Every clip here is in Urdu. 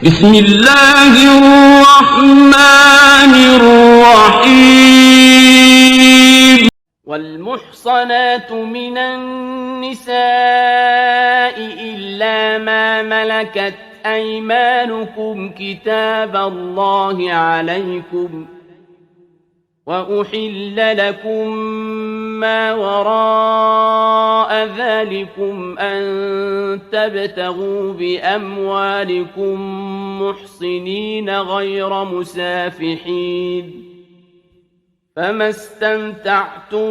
بسم اللہ الرحمن الرحیم والمحصنات من النساء إلا ما ملكت أيمانكم كتاب الله عليكم وأحل لكم ما وراء ذلكم أن تبتغوا بأموالكم محصنين غير مسافحين فما استمتعتم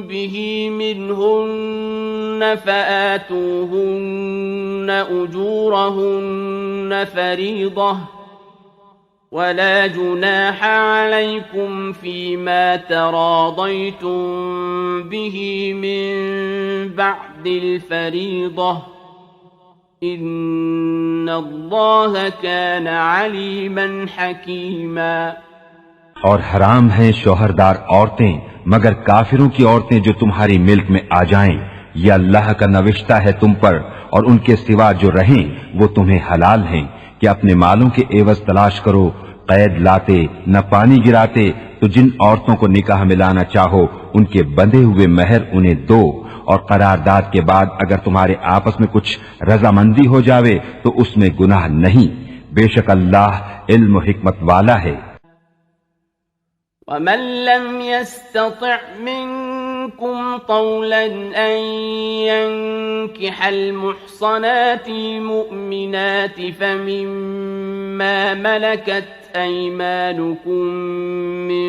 به منهن فآتوهن أجورهن فريضة ولا جناح عليكم فيما تراضيتم به من بعد الفريضة إن الله كان عليما حكيما۔ اور حرام ہیں شوہردار عورتیں مگر کافروں کی عورتیں جو تمہاری ملک میں آ جائیں، یہ اللہ کا نوشتہ ہے تم پر، اور ان کے سوا جو رہیں وہ تمہیں حلال ہیں کہ اپنے مالوں کے عوض تلاش کرو، قید لاتے نہ پانی گراتے، تو جن عورتوں کو نکاح میں لانا چاہو ان کے بندھے ہوئے مہر انہیں دو، اور قرارداد کے بعد اگر تمہارے آپس میں کچھ رضامندی ہو جاوے تو اس میں گناہ نہیں، بے شک اللہ علم و حکمت والا ہے۔ ومن لم يستطع منكم طولا أن ينكح المحصنات المؤمنات فمما ملكت أيمانكم من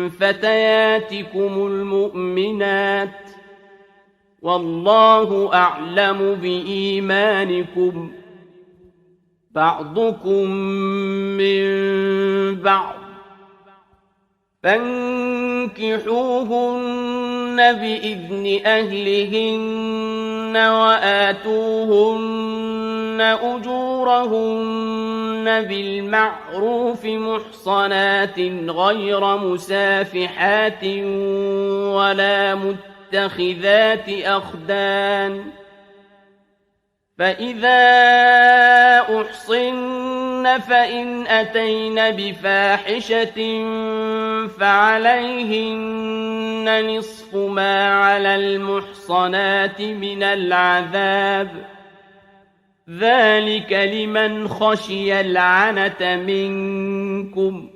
فتياتكم المؤمنات والله أعلم بإيمانكم بعضكم من بعض فانكحوهن بإذن أهلهن وآتوهن أجورهن بالمعروف محصنات غير مسافحات ولا متخذات أخدان فإذا أحصن فإن أتين بفاحشة فعليهن نصف ما على المحصنات من العذاب ذلك لمن خشي العنة منكم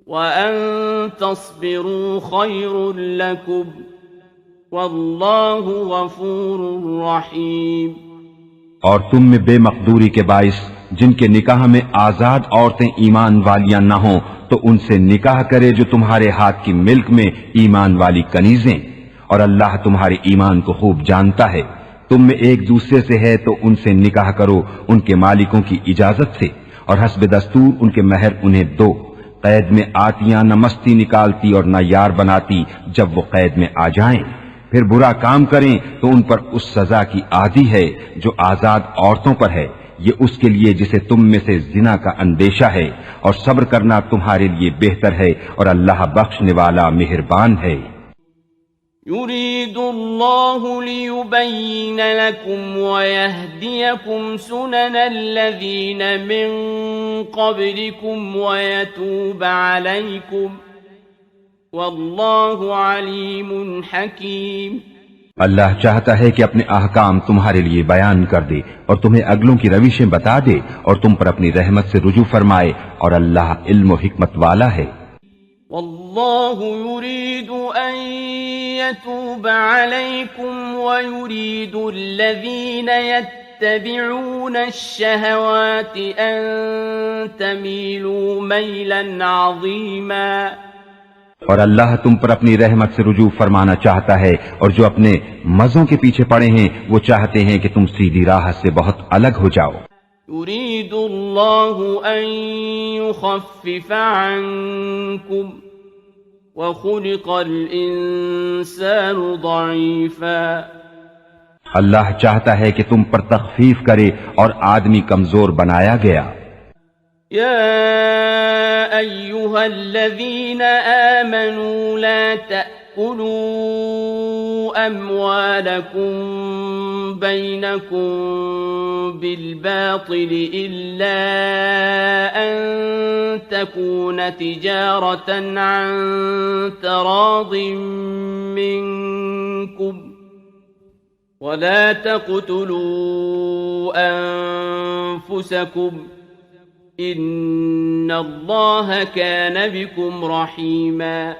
وأن تصبروا خير لكم والله غفور رحيم۔ اور تم میں بے مقدوری کے باعث جن کے نکاح میں آزاد عورتیں ایمان والیاں نہ ہوں تو ان سے نکاح کرے جو تمہارے ہاتھ کی ملک میں ایمان والی کنیزیں، اور اللہ تمہارے ایمان کو خوب جانتا ہے۔ تم میں ایک دوسرے سے ہے تو ان سے نکاح کرو ان کے مالکوں کی اجازت سے، اور حسب دستور ان کے مہر انہیں دو۔ قید میں آتیاں نہ مستی نکالتی اور نہ یار بناتی جب وہ قید میں آ جائیں، پھر برا کام کریں تو ان پر اس سزا کی عادی ہے جو آزاد عورتوں پر ہے، یہ اس کے لیے جسے تم میں سے زنا کا اندیشہ ہے، اور صبر کرنا تمہارے لیے بہتر ہے، اور اللہ بخشنے والا مہربان ہے۔ يريد الله ليبين لكم ويهديكم سنن الذين من قبلكم ويتوب عليكم والله عليم حكيم۔ اللہ چاہتا ہے کہ اپنے احکام تمہارے لیے بیان کر دے اور تمہیں اگلوں کی روشیں بتا دے اور تم پر اپنی رحمت سے رجوع فرمائے، اور اللہ علم و حکمت والا ہے۔ والله يريد أن يتوب عليكم ويريد الذين يتبعون الشهوات أن تميلوا ميلا عظيما۔ اور اللہ تم پر اپنی رحمت سے رجوع فرمانا چاہتا ہے، اور جو اپنے مزوں کے پیچھے پڑے ہیں وہ چاہتے ہیں کہ تم سیدھی راہ سے بہت الگ ہو جاؤ۔ يريد الله أن يخفف عنكم وخلق الإنسان ضعيفا۔ اللہ چاہتا ہے کہ تم پر تخفیف کرے اور آدمی کمزور بنایا گیا۔ يا أيها الذين آمنوا لا تأكلوا أموالكم بينكم بالباطل إلا أن تكون تجارة عن تراض منكم ولا تقتلوا أنفسكم إن الله كان بكم رحيما.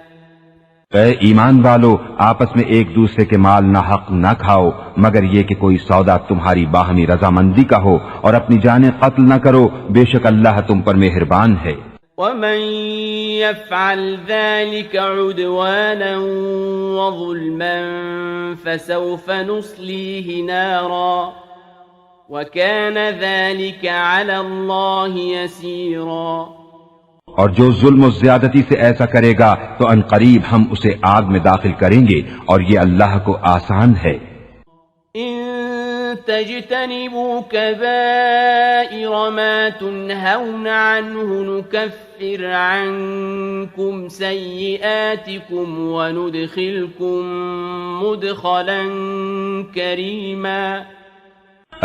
اے ایمان والو، آپس میں ایک دوسرے کے مال نہ حق نہ کھاؤ مگر یہ کہ کوئی سودا تمہاری باہمی رضامندی کا ہو، اور اپنی جانیں قتل نہ کرو، بے شک اللہ تم پر مہربان ہے. ومن يفعل ذلك عدوانا وظلما فسوف نصليه نارا وكان ذلك على الله يسيرا. اور جو ظلم و زیادتی سے ایسا کرے گا تو ان قریب ہم اسے آگ میں داخل کریں گے، اور یہ اللہ کو آسان ہے. ان تجتنبوا كبائر ما تنهون عنه نكفر عنكم سيئاتكم وندخلكم مدخلا كريما.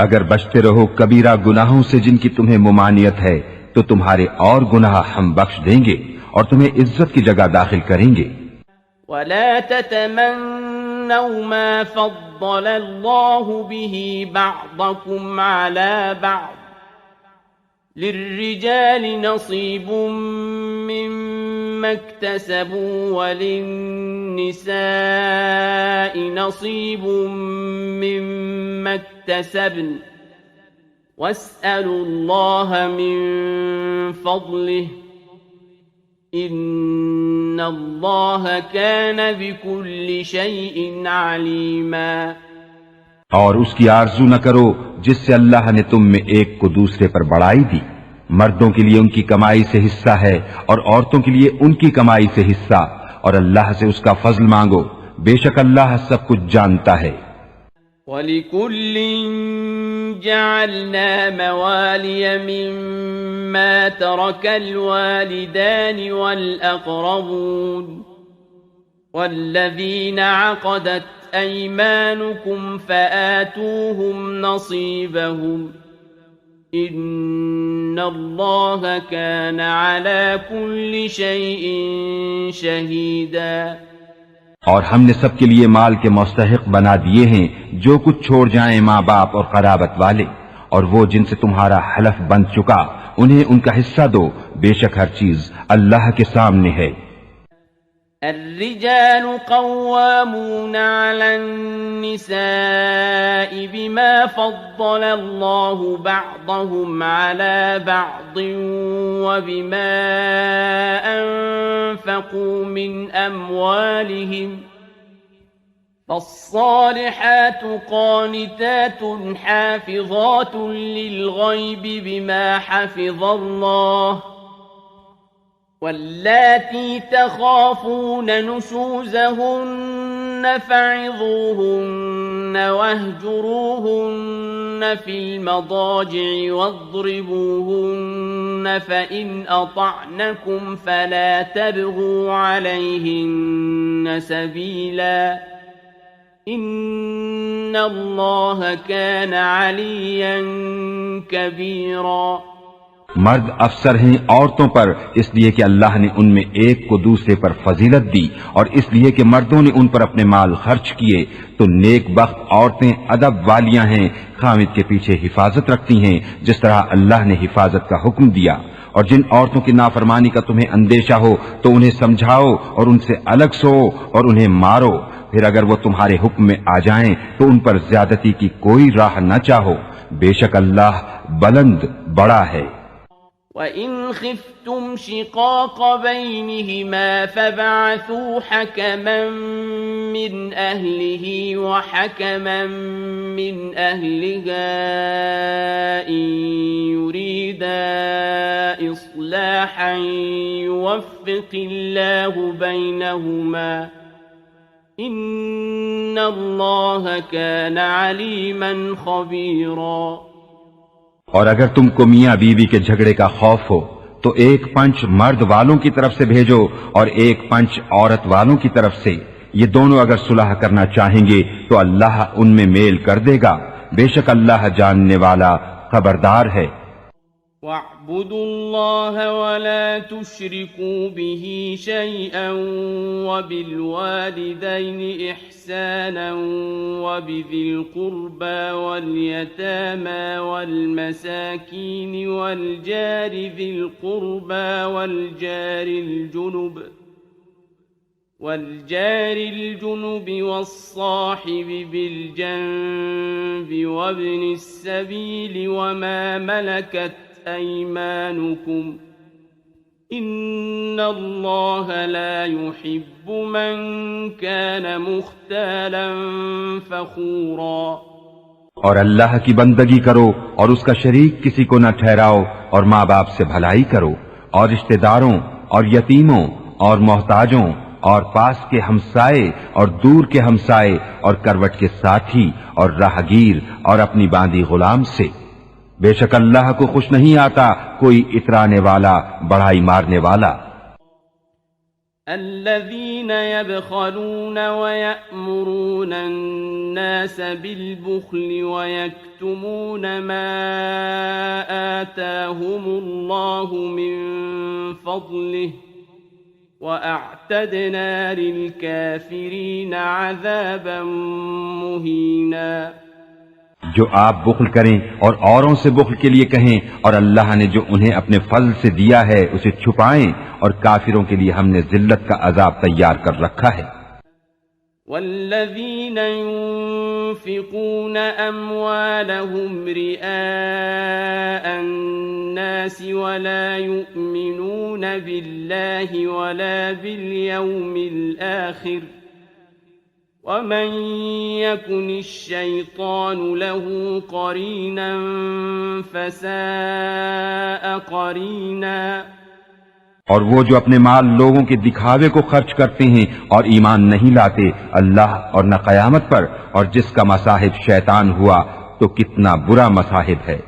اگر بچتے رہو کبیرہ گناہوں سے جن کی تمہیں ممانعت ہے تو تمہارے اور گناہ ہم بخش دیں گے اور تمہیں عزت کی جگہ داخل کریں گے. ولا تتمنوا ما فضل الله به بعضكم على بعض للرجال نصيب مما اكتسبوا وللنساء نصيب مما اكتسبن واسألوا الله من فضله إن الله كان بكل شيء عليما. اور اس کی آرزو نہ کرو جس سے اللہ نے تم میں ایک کو دوسرے پر بڑائی دی. مردوں کے لیے ان کی کمائی سے حصہ ہے اور عورتوں کے لیے ان کی کمائی سے حصہ، اور اللہ سے اس کا فضل مانگو، بے شک اللہ سب کچھ جانتا ہے. وَلِكُلٍّ جَعَلْنَا مَوَالِيَ مِمَّا تَرَكَ الْوَالِدَانِ وَالْأَقْرَبُونَ وَالَّذِينَ عَقَدَتْ أَيْمَانُكُمْ فَآتُوهُمْ نَصِيبَهُمْ إِنَّ اللَّهَ كَانَ عَلَى كُلِّ شَيْءٍ شَهِيدًا. اور ہم نے سب کے لیے مال کے مستحق بنا دیے ہیں جو کچھ چھوڑ جائیں ماں باپ اور قرابت والے، اور وہ جن سے تمہارا حلف بن چکا انہیں ان کا حصہ دو، بے شک ہر چیز اللہ کے سامنے ہے. الرجال قوامون على النساء بما فضل الله بعضهم على بعض وبما أنفقوا من أموالهم فالصالحات قانتات حافظات للغيب بما حفظ الله واللاتي تخافون نشوزهن فعظوهن واهجروهن في المضاجع واضربوهن فإن أطعنكم فلا تبغوا عليهن سبيلا إن الله كان عليا كبيرا. مرد افسر ہیں عورتوں پر اس لیے کہ اللہ نے ان میں ایک کو دوسرے پر فضیلت دی، اور اس لیے کہ مردوں نے ان پر اپنے مال خرچ کیے، تو نیک بخت عورتیں ادب والیاں ہیں، خامد کے پیچھے حفاظت رکھتی ہیں جس طرح اللہ نے حفاظت کا حکم دیا. اور جن عورتوں کی نافرمانی کا تمہیں اندیشہ ہو تو انہیں سمجھاؤ اور ان سے الگ سو اور انہیں مارو، پھر اگر وہ تمہارے حکم میں آ جائیں تو ان پر زیادتی کی کوئی راہ نہ چاہو، بے شک اللہ بلند بڑا ہے. وَإِنْ خِفْتُمْ شِقَاقَ بَيْنِهِمَا فَابْعَثُوا حَكَمًا مِّنْ أَهْلِهِ وَحَكَمًا مِّنْ أَهْلِهَا إِنْ يُرِيدَا إِصْلَاحًا يُوَفِّقِ اللَّهُ بَيْنَهُمَا إِنَّ اللَّهَ كَانَ عَلِيمًا خَبِيرًا. اور اگر تم کو میاں بیوی کے جھگڑے کا خوف ہو تو ایک پنچ مرد والوں کی طرف سے بھیجو اور ایک پنچ عورت والوں کی طرف سے، یہ دونوں اگر صلح کرنا چاہیں گے تو اللہ ان میں میل کر دے گا، بے شک اللہ جاننے والا خبردار ہے۔ وَاعْبُدُوا اللَّهَ وَلَا تُشْرِكُوا بِهِ شَيْئًا وَبِالْوَالِدَيْنِ إِحْسَانًا وَبِذِي الْقُرْبَى وَالْيَتَامَى وَالْمَسَاكِينِ وَالْجَارِ ذِي الْقُرْبَى والجار الجنب والصاحب بالجنب وابن السبيل وما ملكت أيمانكم إن الله لا يحب من كان مختالا فخورا۔ اور اللہ کی بندگی کرو اور اس کا شریک کسی کو نہ ٹھہراؤ، اور ماں باپ سے بھلائی کرو، اور رشتہ داروں اور یتیموں اور محتاجوں اور پاس کے ہمسائے اور دور کے ہمسائے اور کروٹ کے ساتھی اور راہگیر اور اپنی باندھی غلام سے۔ بے شک اللہ کو خوش نہیں آتا کوئی اترانے والا، بڑائی مارنے والا۔ الذين يبخلون ويأمرون الناس بالبخل ويكتمون ما آتاهم الله من فضله وَأَعْتَدْنَا لِلْكَافِرِينَ عَذَابًا مُهِينًا۔ جو آپ بخل کریں اور اوروں سے بخل کے لیے کہیں، اور اللہ نے جو انہیں اپنے فضل سے دیا ہے اسے چھپائیں، اور کافروں کے لیے ہم نے ذلت کا عذاب تیار کر رکھا ہے۔ والذين ينفقون أموالهم رئاء الناس ولا يؤمنون بالله ولا باليوم الآخر ومن يكن الشيطان له قرينا فساء قرينا۔ اور وہ جو اپنے مال لوگوں کے دکھاوے کو خرچ کرتے ہیں اور ایمان نہیں لاتے اللہ اور نہ قیامت پر، اور جس کا مصاحب شیطان ہوا تو کتنا برا مصاحب ہے۔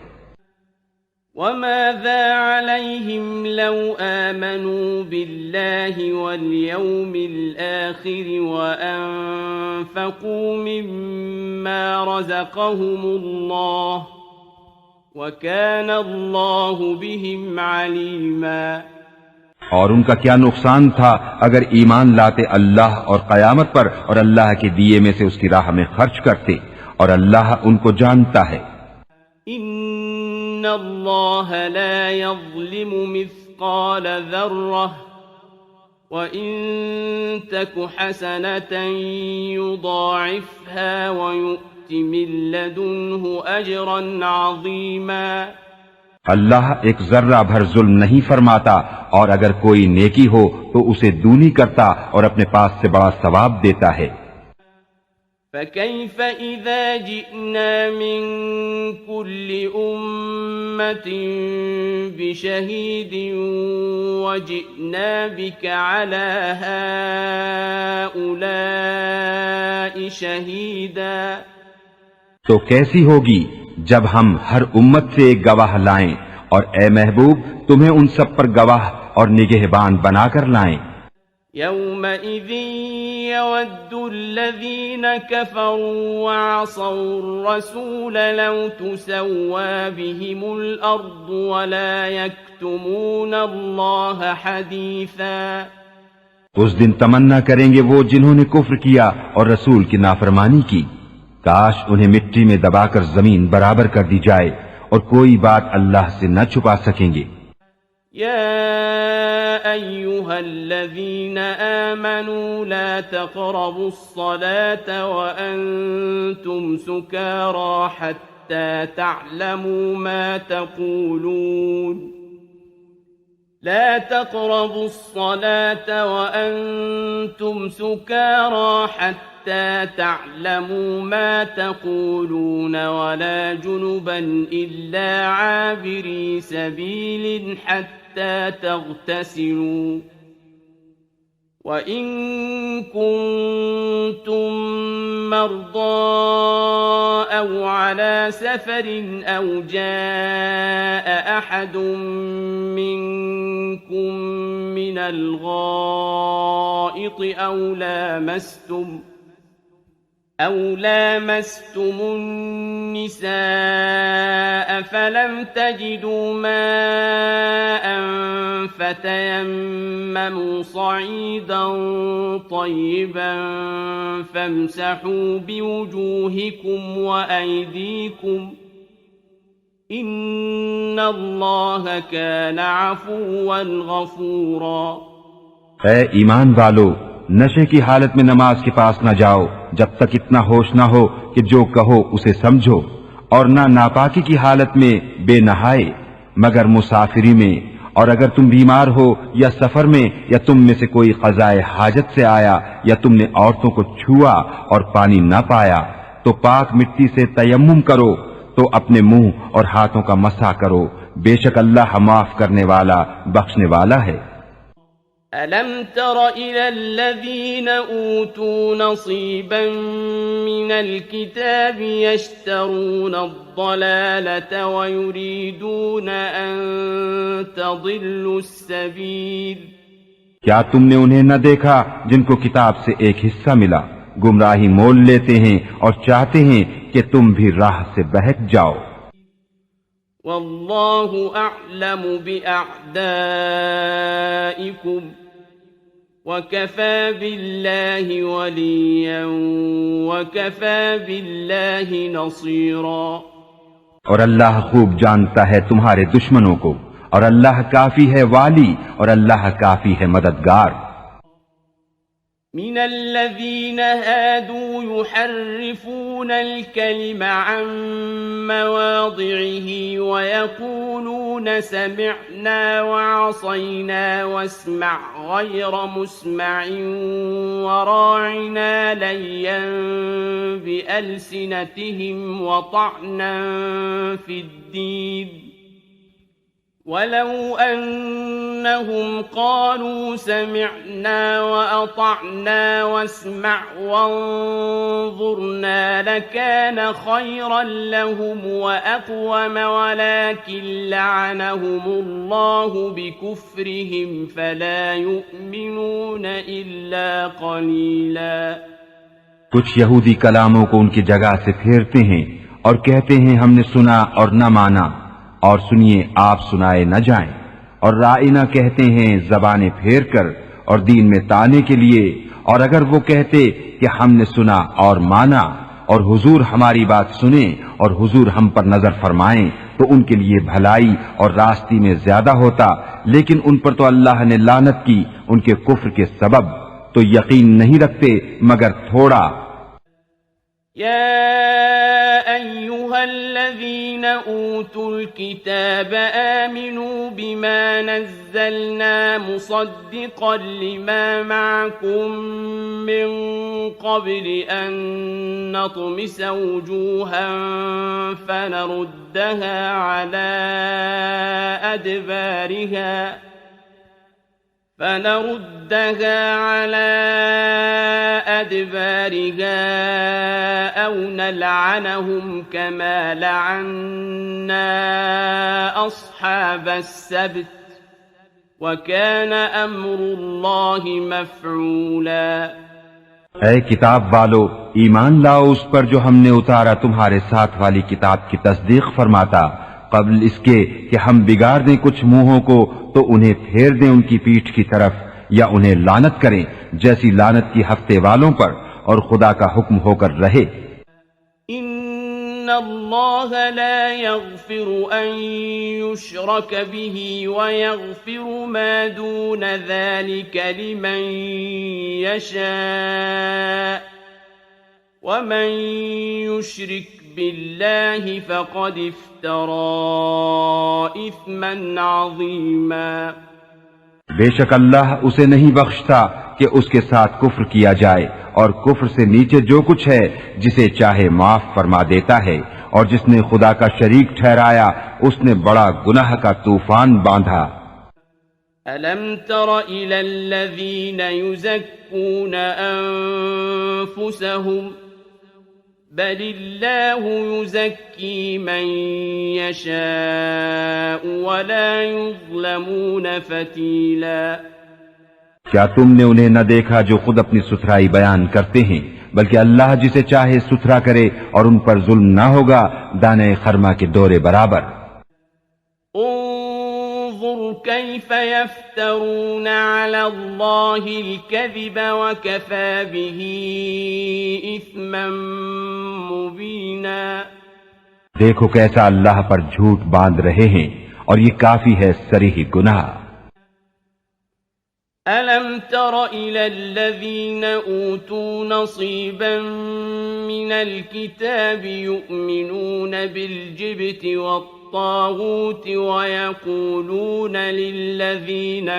وَمَاذَا عَلَيْهِمْ لَوْ آمَنُوا بِاللَّهِ وَالْيَوْمِ الْآخِرِ وَأَنفَقُوا مِمَّا رَزَقَهُمُ اللَّهُ وَكَانَ اللَّهُ بِهِمْ عَلِيمًا۔ اور ان کا کیا نقصان تھا اگر ایمان لاتے اللہ اور قیامت پر اور اللہ کے دیے میں سے اس کی راہ میں خرچ کرتے، اور اللہ ان کو جانتا ہے۔ ان اللہ لا يظلم مثقال ذرة وإن تك حسنة يضاعفها ويؤت من لدنه أجرا عظيما۔ اللہ ایک ذرہ بھر ظلم نہیں فرماتا، اور اگر کوئی نیکی ہو تو اسے دونی کرتا اور اپنے پاس سے بڑا ثواب دیتا ہے۔ فَكَيْفَ إِذَا جِئْنَا مِن كُلِّ أُمَّةٍ بِشَهِيدٍ وَجِئْنَا بِكَ عَلَى هَؤُلَاءِ شَهِيدًا۔ تو کیسی ہوگی جب ہم ہر امت سے ایک گواہ لائیں، اور اے محبوب تمہیں ان سب پر گواہ اور نگہبان بنا کر لائیں۔ يَوْمَئِذٍ يَوَدُّ الَّذِينَ كَفَرُوا وَعَصَوُا الرَّسُولَ لَوْ تُسَوَّىٰ بِهِمُ الْأَرْضُ وَلَا يَكْتُمُونَ اللَّهَ حَدِيثًا۔ اس دن تمنا کریں گے وہ جنہوں نے کفر کیا اور رسول کی نافرمانی کی، کاش انہیں مٹی میں دبا کر زمین برابر کر دی جائے، اور کوئی بات اللہ سے نہ چھپا سکیں گے۔ يا أيها الذين آمنوا لا تقربوا الصلاة وأنتم سكارى حتى تعلموا ما تقولون لا تقربوا الصلاة وأنتم سكارى حتى تعلموا ما تقولون ولا جنبا إلا عابري سبيل حتى تغتسلوا وَإِن كُنتُم مَّرْضَىٰ أَوْ عَلَىٰ سَفَرٍ أَوْ جَاءَ أَحَدٌ مِّنكُم مِّنَ الْغَائِطِ أَوْ لَامَسْتُمُ النِّسَاءَ فَلَمْ تَجِدُوا مَاءً فَتَيَمَّمُوا صَعِيدًا طَيِّبًا فَامْسَحُوا بِوُجُوهِكُمْ وَأَيْدِيكُمْ ۗ إِنَّ اللَّهَ كَانَ عَفُوًّا غَفُورًا۔ اے ایمان والو، نشے کی حالت میں نماز کے پاس نہ جاؤ جب تک اتنا ہوش نہ ہو کہ جو کہو اسے سمجھو، اور نہ ناپاکی کی حالت میں بے نہائے مگر مسافری میں، اور اگر تم بیمار ہو یا سفر میں یا تم میں سے کوئی قضائے حاجت سے آیا یا تم نے عورتوں کو چھوا اور پانی نہ پایا تو پاک مٹی سے تیمم کرو، تو اپنے منہ اور ہاتھوں کا مسح کرو، بے شک اللہ معاف کرنے والا بخشنے والا ہے۔ أَلَمْ تَرَ إِلَى الَّذِينَ أُوتُوا نَصِيبًا مِّنَ الْكِتَابِ يَشْتَرُونَ الضَّلَالَةَ وَيُرِيدُونَ أَن تَضِلُّوا السَّبِيلَ؟ کیا تم نے انہیں نہ دیکھا جن کو کتاب سے ایک حصہ ملا، گمراہی مول لیتے ہیں اور چاہتے ہیں کہ تم بھی راہ سے بہک جاؤ۔ وَاللَّهُ أَعْلَمُ بِأَعْدَائِكُمْ وَكَفَى بِاللَّهِ وَلِيًّا وَكَفَى بِاللَّهِ نَصِيرًا۔ اور اللہ خوب جانتا ہے تمہارے دشمنوں کو، اور اللہ کافی ہے والی، اور اللہ کافی ہے مددگار۔ من الذين هادوا يحرفون الكلم عن مواضعه ويقولون سمعنا وعصينا واسمع غير مسمع وراعنا ليا بألسنتهم وطعنا في الدين ولو أنهم قالوا سمعنا وأطعنا واسمع وانظرنا لكان خيرا لهم وأقوم ولكن لعنهم الله بكفرهم فلا يؤمنون إلا قليلا۔ کچھ یہودی کلاموں کو ان کی جگہ سے پھیرتے ہیں اور کہتے ہیں ہم نے سنا اور نہ مانا، اور سنیے آپ سنائے نہ جائیں، اور رائنا کہتے ہیں زبانیں پھیر کر اور دین میں تانے کے لیے، اور اگر وہ کہتے کہ ہم نے سنا اور مانا اور حضور ہماری بات سنیں اور حضور ہم پر نظر فرمائیں تو ان کے لیے بھلائی اور راستی میں زیادہ ہوتا، لیکن ان پر تو اللہ نے لعنت کی ان کے کفر کے سبب، تو یقین نہیں رکھتے مگر تھوڑا۔ يا أيها الذين أوتوا الكتاب آمنوا بما نزلنا مصدقا لما معكم من قبل أن نطمس وجوها فنردها على أدبارها أو نلعنهم كما لعنا أصحاب السبت وكان أمر الله مفعولا۔ اے کتاب والو، ایمان لاؤ اس پر جو ہم نے اتارا تمہارے ساتھ والی کتاب کی تصدیق فرماتا، قبل اس کے کہ ہم بگاڑ دیں کچھ منہوں کو تو انہیں پھیر دیں ان کی پیٹھ کی طرف، یا انہیں لعنت کریں جیسی لعنت کی ہفتے والوں پر، اور خدا کا حکم ہو کر رہے۔ ان اللہ لا يغفر ان يشرك به ويغفر ما دون ذلك لمن يشاء ومن يشرك بالله فقد افترى اثما عظيما۔ بے شک اللہ اسے نہیں بخشتا کہ اس کے ساتھ کفر کیا جائے، اور کفر سے نیچے جو کچھ ہے جسے چاہے معاف فرما دیتا ہے، اور جس نے خدا کا شریک ٹھہرایا اس نے بڑا گناہ کا طوفان باندھا۔ ألم تر إلى الذين يزكون أنفسهم بل الله يزكي من يشاء ولا يظلمون فتيلا کیا تم نے انہیں نہ دیکھا جو خود اپنی ستھرائی بیان کرتے ہیں، بلکہ اللہ جسے چاہے ستھرا کرے اور ان پر ظلم نہ ہوگا دانے خرما کے دورے برابر۔ انظر كيف يفترون على الله الكذب وكفى به إثما مبينا۔ دیکھو کیسا اللہ پر جھوٹ باندھ رہے ہیں اور یہ کافی ہے صریح گناہ۔ ألم تر إلى الذين أوتوا نصيبا من الكتاب يؤمنون بالجبت والطاغوت ويقولون للذين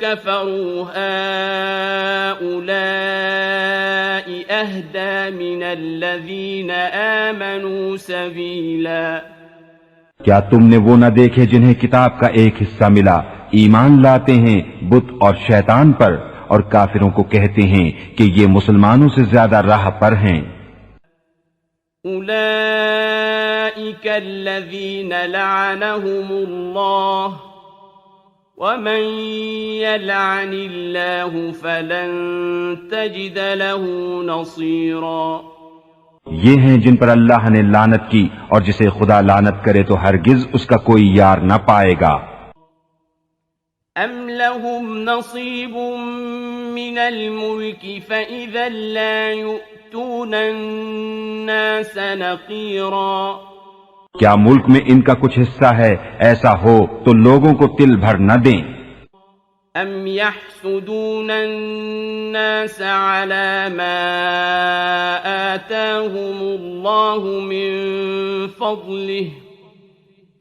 كفروا هؤلاء أهدى من الذين آمنوا سبيلا۔ کیا تم نے وہ نہ دیکھے جنہیں کتاب کا ایک حصہ ملا، ایمان لاتے ہیں بت اور شیطان پر، اور کافروں کو کہتے ہیں کہ یہ مسلمانوں سے زیادہ راہ پر ہیں۔ اولئک الذین لعنهم اللہ ومن یلعن اللہ فلن تجد له نصیرا۔ یہ ہیں جن پر اللہ نے لعنت کی، اور جسے خدا لعنت کرے تو ہرگز اس کا کوئی یار نہ پائے گا۔ ام لهم نصیب من الملک فإذا لا يؤتون الناس نقیرا۔ کیا ملک میں ان کا کچھ حصہ ہے؟ ایسا ہو تو لوگوں کو تل بھر نہ دیں۔ ام يحسدون الناس على ما آتاهم الله من فضله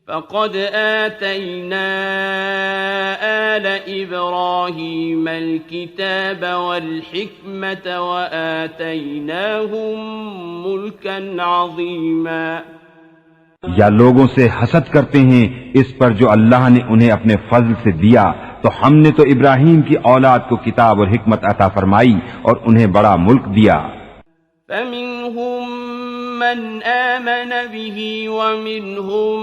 فقد آتينا آل إبراهيم الكتاب والحكمة وآتيناهم ملكا عظيما۔ یا لوگوں سے حسد کرتے ہیں اس پر جو اللہ نے انہیں اپنے فضل سے دیا، تو ہم نے تو ابراہیم کی اولاد کو کتاب اور حکمت عطا فرمائی اور انہیں بڑا ملک دیا۔ فَمِنْهُمْ مَنْ آمَنَ بِهِ وَمِنْهُمْ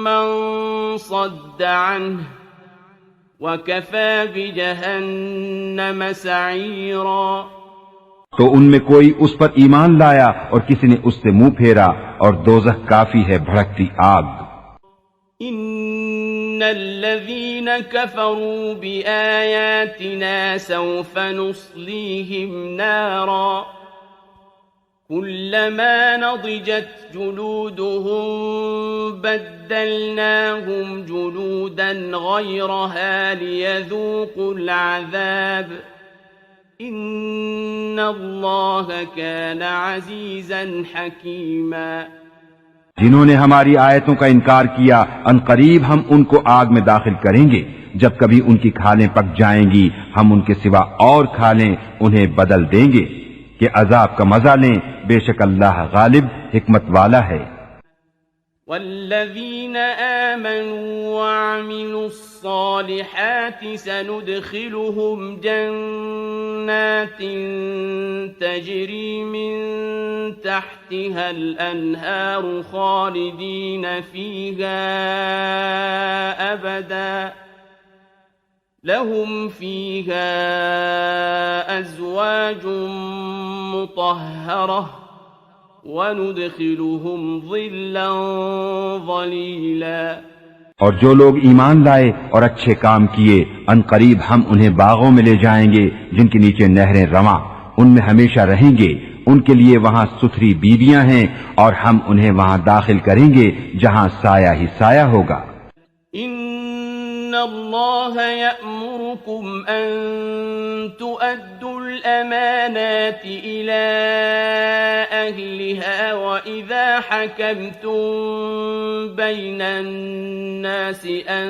مَنْ صَدَّ عَنْهُ وَكَفَى بِجَهَنَّمَ سَعِيرًا۔ تو ان میں کوئی اس پر ایمان لایا اور کسی نے اس سے منہ پھیرا، اور دوزخ کافی ہے بھڑکتی آگ۔ ان الذين كفروا بآياتنا سوف نصليهم نارا كلما نضجت جلودهم بدلناهم جلودا غيرها ليذوقوا العذاب ان الله كان عزيزا حكيما۔ جنہوں نے ہماری آیتوں کا انکار کیا ان قریب ہم ان کو آگ میں داخل کریں گے، جب کبھی ان کی کھالیں پک جائیں گی ہم ان کے سوا اور کھالیں انہیں بدل دیں گے کہ عذاب کا مزہ لیں، بے شک اللہ غالب حکمت والا ہے۔ والذین آمنوا وعملوا الصالحات سندخلهم جنات تجری من تحتها الأنهار خالدین فيها أبدا لهم فيها أزواج مطهرة وَنُدْخِلُهُمْ ظِلًّا ظَلِيلًا۔ اور جو لوگ ایمان لائے اور اچھے کام کیے ان قریب ہم انہیں باغوں میں لے جائیں گے جن کے نیچے نہریں رواں، ان میں ہمیشہ رہیں گے، ان کے لیے وہاں ستھری بیویاں ہیں، اور ہم انہیں وہاں داخل کریں گے جہاں سایہ ہی سایہ ہوگا۔ ان اللہ یأمرکم ان تؤدوا الامانات الى اہلها واذا حکمتم بین الناس ان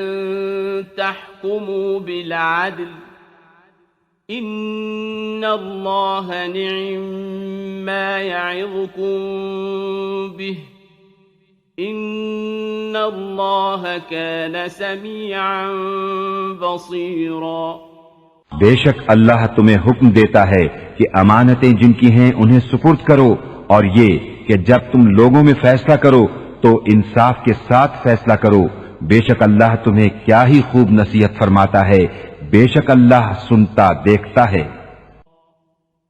تحکموا بالعدل ان اللہ نعم ما یعظکم به إن الله كان سميعا بصيرا. بے شک اللہ تمہیں حکم دیتا ہے کہ امانتیں جن کی ہیں انہیں سپرد کرو، اور یہ کہ جب تم لوگوں میں فیصلہ کرو تو انصاف کے ساتھ فیصلہ کرو. بے شک اللہ تمہیں کیا ہی خوب نصیحت فرماتا ہے، بے شک اللہ سنتا دیکھتا ہے.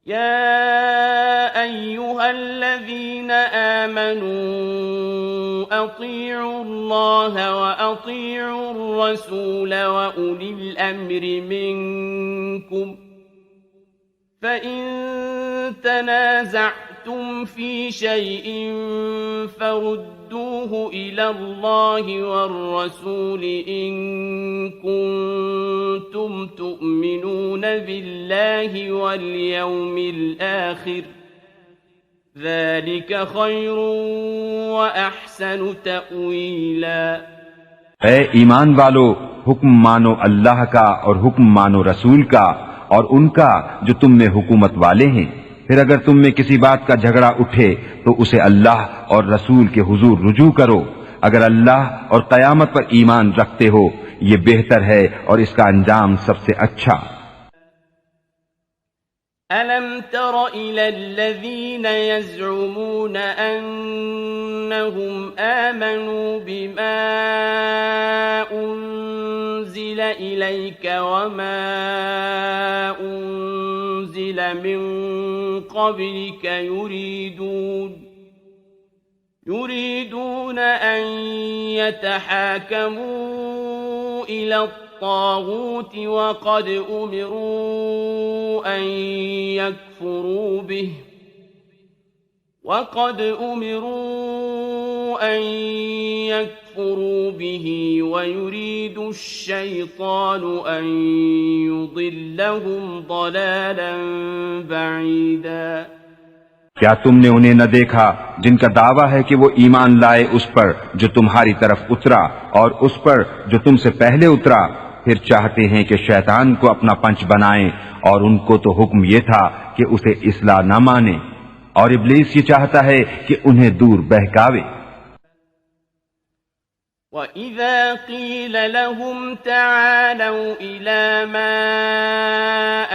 يا أيها الذين آمنوا أطيعوا الله وأطيعوا الرسول وأولي الأمر منكم فإن تنازعتم في شيء فردوه إلى الله والرسول إن كنتم تؤمنون بالله واليوم الآخر ذلك خير وأحسن تأويلا. اے ایمان والو، حکم مانو اللہ کا اور حکم مانو رسول کا اور ان کا جو تم میں حکومت والے ہیں. پھر اگر تم میں کسی بات کا جھگڑا اٹھے تو اسے اللہ اور رسول کے حضور رجوع کرو. اگر اللہ اور قیامت پر ایمان رکھتے ہو یہ بہتر ہے اور اس کا انجام سب سے اچھا. أَلَمْ تَرَ إِلَى الَّذِينَ يَزْعُمُونَ أَنَّهُمْ آمَنُوا بِمَا أُنزِلَ إِلَيْكَ وَمَا أُنزِلَ مِن قَبْلِكَ يُرِيدُونَ أَن يَتَحَاكَمُوا إِلَى الطاغوت وقد أمروا أن يكفروا به ويريد الشيطان أن يضلهم ضلالا بعيدا. کیا تم نے انہیں نہ دیکھا جن کا دعویٰ ہے کہ وہ ایمان لائے اس پر جو تمہاری طرف اترا اور اس پر جو تم سے پہلے اترا، پھر چاہتے ہیں کہ شیطان کو اپنا پنچ بنائیں، اور ان کو تو حکم یہ تھا کہ اسے اصلاح نہ مانے، اور ابلیس یہ چاہتا ہے کہ انہیں دور بہکاوے. وَإِذَا قِيلَ لَهُمْ تَعَالَوْا إِلَى مَا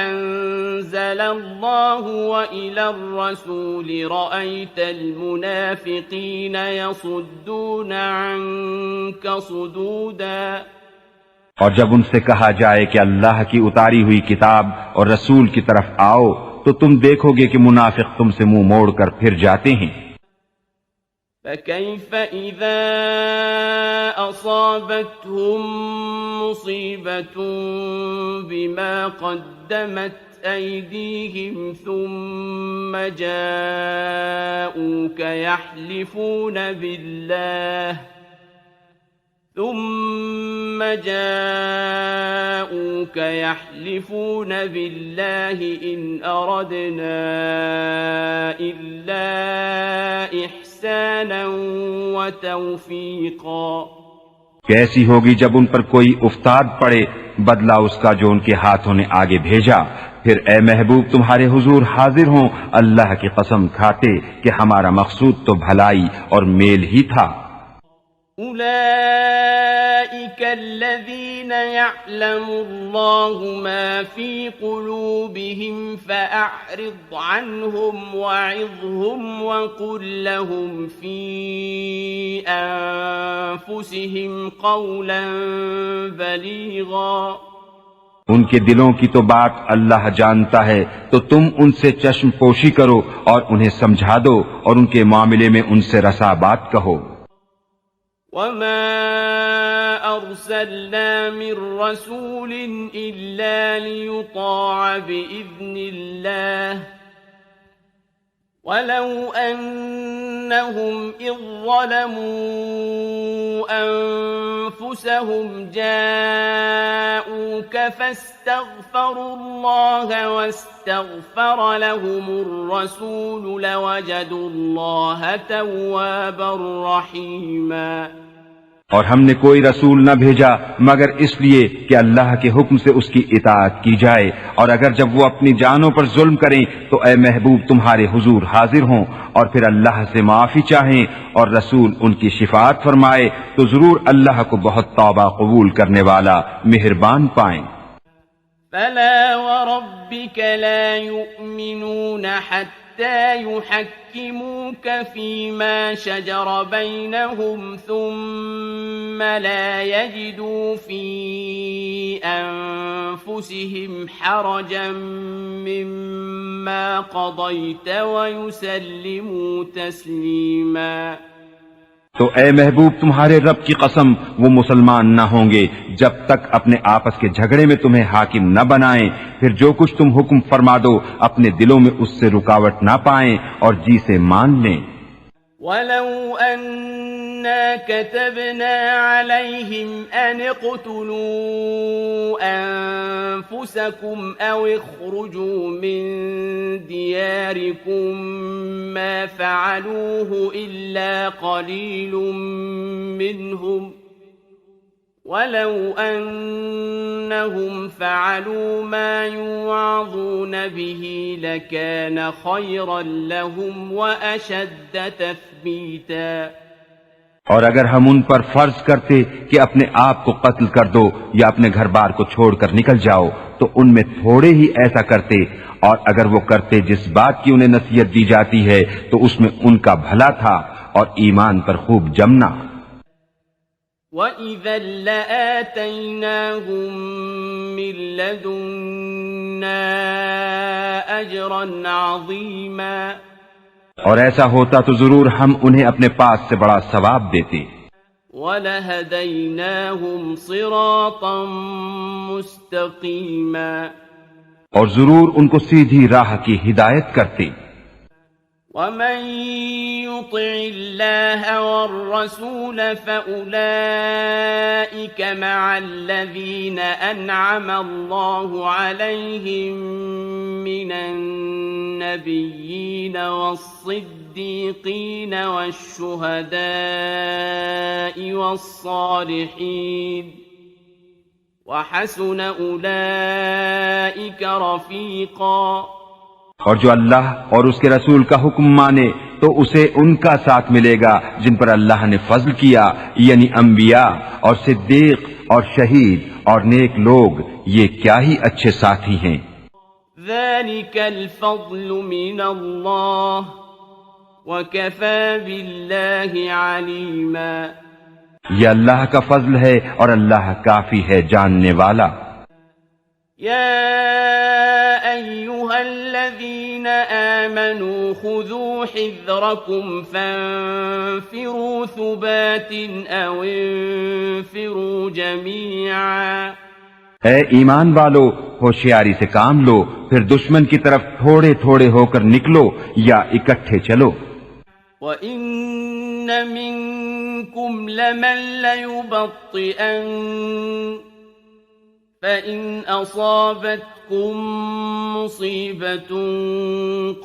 أَنزَلَ اللَّهُ وَإِلَى الرَّسُولِ رَأَيْتَ الْمُنَافِقِينَ يَصُدُّونَ عَنكَ صُدُودًا. اور جب ان سے کہا جائے کہ اللہ کی اتاری ہوئی کتاب اور رسول کی طرف آؤ تو تم دیکھو گے کہ منافق تم سے منہ موڑ کر پھر جاتے ہیں. فَكَيْفَ إِذَا أَصَابَتْهُم مُّصِيبَةٌ بِمَا قَدَّمَتْ أَيْدِيهِمْ ثُمَّ جَاءُوكَ يحلفون بالله إن أردنا إلا إحسانا وتوفيقا. کیسی ہوگی جب ان پر کوئی افتاد پڑے بدلہ اس کا جو ان کے ہاتھوں نے آگے بھیجا. پھر اے محبوب تمہارے حضور حاضر ہوں اللہ کی قسم کھاتے کہ ہمارا مقصود تو بھلائی اور میل ہی تھا. أولئك الذين يعلم الله ما في قلوبهم فأعرض عنهم وعظهم وقل لهم في أنفسهم قولا بليغا. ان کے دلوں کی تو بات اللہ جانتا ہے، تو تم ان سے چشم پوشی کرو اور انہیں سمجھا دو اور ان کے معاملے میں ان سے رسا بات کہو. وَمَا أَرْسَلْنَا مِن رَّسُولٍ إِلَّا لِيُطَاعَ بِإِذْنِ اللَّهِ وَلَوْ أَنَّهُمْ إِذ ظَّلَمُوا أَنفُسَهُمْ جَاءُوكَ فَاسْتَغْفَرُوا اللَّهَ وَاسْتَغْفَرَ لَهُمُ الرَّسُولُ لَوَجَدُوا اللَّهَ تَوَّابًا رَّحِيمًا. اور ہم نے کوئی رسول نہ بھیجا مگر اس لیے کہ اللہ کے حکم سے اس کی اطاعت کی جائے، اور اگر جب وہ اپنی جانوں پر ظلم کریں تو اے محبوب تمہارے حضور حاضر ہوں اور پھر اللہ سے معافی چاہیں اور رسول ان کی شفاعت فرمائے تو ضرور اللہ کو بہت توبہ قبول کرنے والا مہربان پائیں۔ فلا وربك لا يؤمنون حتى يحكموك فيما شجر بينهم ثم لا يجدوا في أنفسهم حرجا مما قضيت ويسلموا تسليما۔ تو اے محبوب تمہارے رب کی قسم وہ مسلمان نہ ہوں گے جب تک اپنے آپس کے جھگڑے میں تمہیں حاکم نہ بنائیں، پھر جو کچھ تم حکم فرما دو اپنے دلوں میں اس سے رکاوٹ نہ پائیں اور جی سے مان لیں۔ وَلَوْ أَنَّا كَتَبْنَا عَلَيْهِمْ أَنِ اقْتُلُوا أَنفُسَكُمْ أَوْ اخْرُجُوا مِن دِيَارِكُمْ مَا فَعَلُوهُ إِلَّا قَلِيلٌ مِّنْهُمْ وَلَوْ أَنَّهُمْ فَعَلُوا مَا يُوعَظُونَ بِهِ لَكَانَ خَيْرًا لَهُمْ وَأَشَدَّ تَثْبِيتًا۔ اور اگر ہم ان پر فرض کرتے کہ اپنے آپ کو قتل کر دو یا اپنے گھر بار کو چھوڑ کر نکل جاؤ تو ان میں تھوڑے ہی ایسا کرتے، اور اگر وہ کرتے جس بات کی انہیں نصیحت دی جاتی ہے تو اس میں ان کا بھلا تھا اور ایمان پر خوب جمنا۔ وَإِذًا لَّآتَيْنَاهُم مِّن لَّدُنَّا أَجْرًا عَظِيمًا۔ اور ایسا ہوتا تو ضرور ہم انہیں اپنے پاس سے بڑا ثواب دیتے۔ وَلَهَدَيْنَاهُمْ صِرَاطًا مُّسْتَقِيمًا۔ اور ضرور ان کو سیدھی راہ کی ہدایت کرتے۔ وَمَن يُطِعِ اللَّهَ وَالرَّسُولَ فَأُولَئِكَ مَعَ الَّذِينَ أَنْعَمَ اللَّهُ عَلَيْهِم مِّنَ النَّبِيِّينَ وَالصِّدِّيقِينَ وَالشُّهَدَاءِ وَالصَّالِحِينَ وَحَسُنَ أُولَئِكَ رَفِيقًا۔ اور جو اللہ اور اس کے رسول کا حکم مانے تو اسے ان کا ساتھ ملے گا جن پر اللہ نے فضل کیا، یعنی انبیاء اور صدیق اور شہید اور نیک لوگ، یہ کیا ہی اچھے ساتھی ہیں۔ ذَلِكَ الْفَضْلُ مِنَ اللَّهِ وَكَفَى بِاللَّهِ عَلِيمًا۔ یہ اللہ کا فضل ہے اور اللہ کافی ہے جاننے والا۔ يا أيها الذين آمنوا خذوا حذركم فانفروا ثبات أو انفروا جميعا۔ اے ایمان والو ہوشیاری سے کام لو، پھر دشمن کی طرف تھوڑے تھوڑے ہو کر نکلو یا اکٹھے چلو۔ وَإِنَّ مِنكُمْ لَمَن لَّيُبَطِّئَنَّ فَإِنْ أَصَابَتْكُم مُّصِيبَةٌ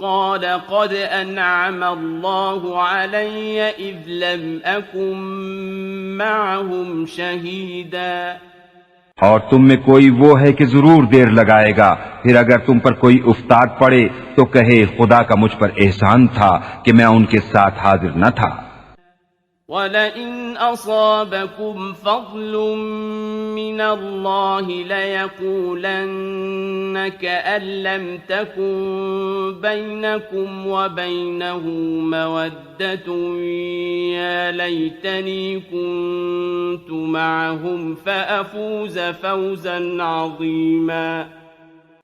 قَالَ قَدْ أَنْعَمَ اللَّهُ عَلَيَّ إِذْ لَمْ أَكُن مَّعَهُمْ شَهِيدًا۔ اور تم میں کوئی وہ ہے کہ ضرور دیر لگائے گا، پھر اگر تم پر کوئی افتاد پڑے تو کہے خدا کا مجھ پر احسان تھا کہ میں ان کے ساتھ حاضر نہ تھا۔ وَلَئِنْ أَصَابَكُمْ فَضْلٌ مِّنَ اللَّهِ لَيَقُولَنَّ كَأَن لَّمْ تَكُن بَيْنَكُمْ وَبَيْنَهُ مَوَدَّةٌ يَا لَيْتَنِي كُنتُ مَعَهُمْ فَأَفُوزَ فَوْزًا عَظِيمًا۔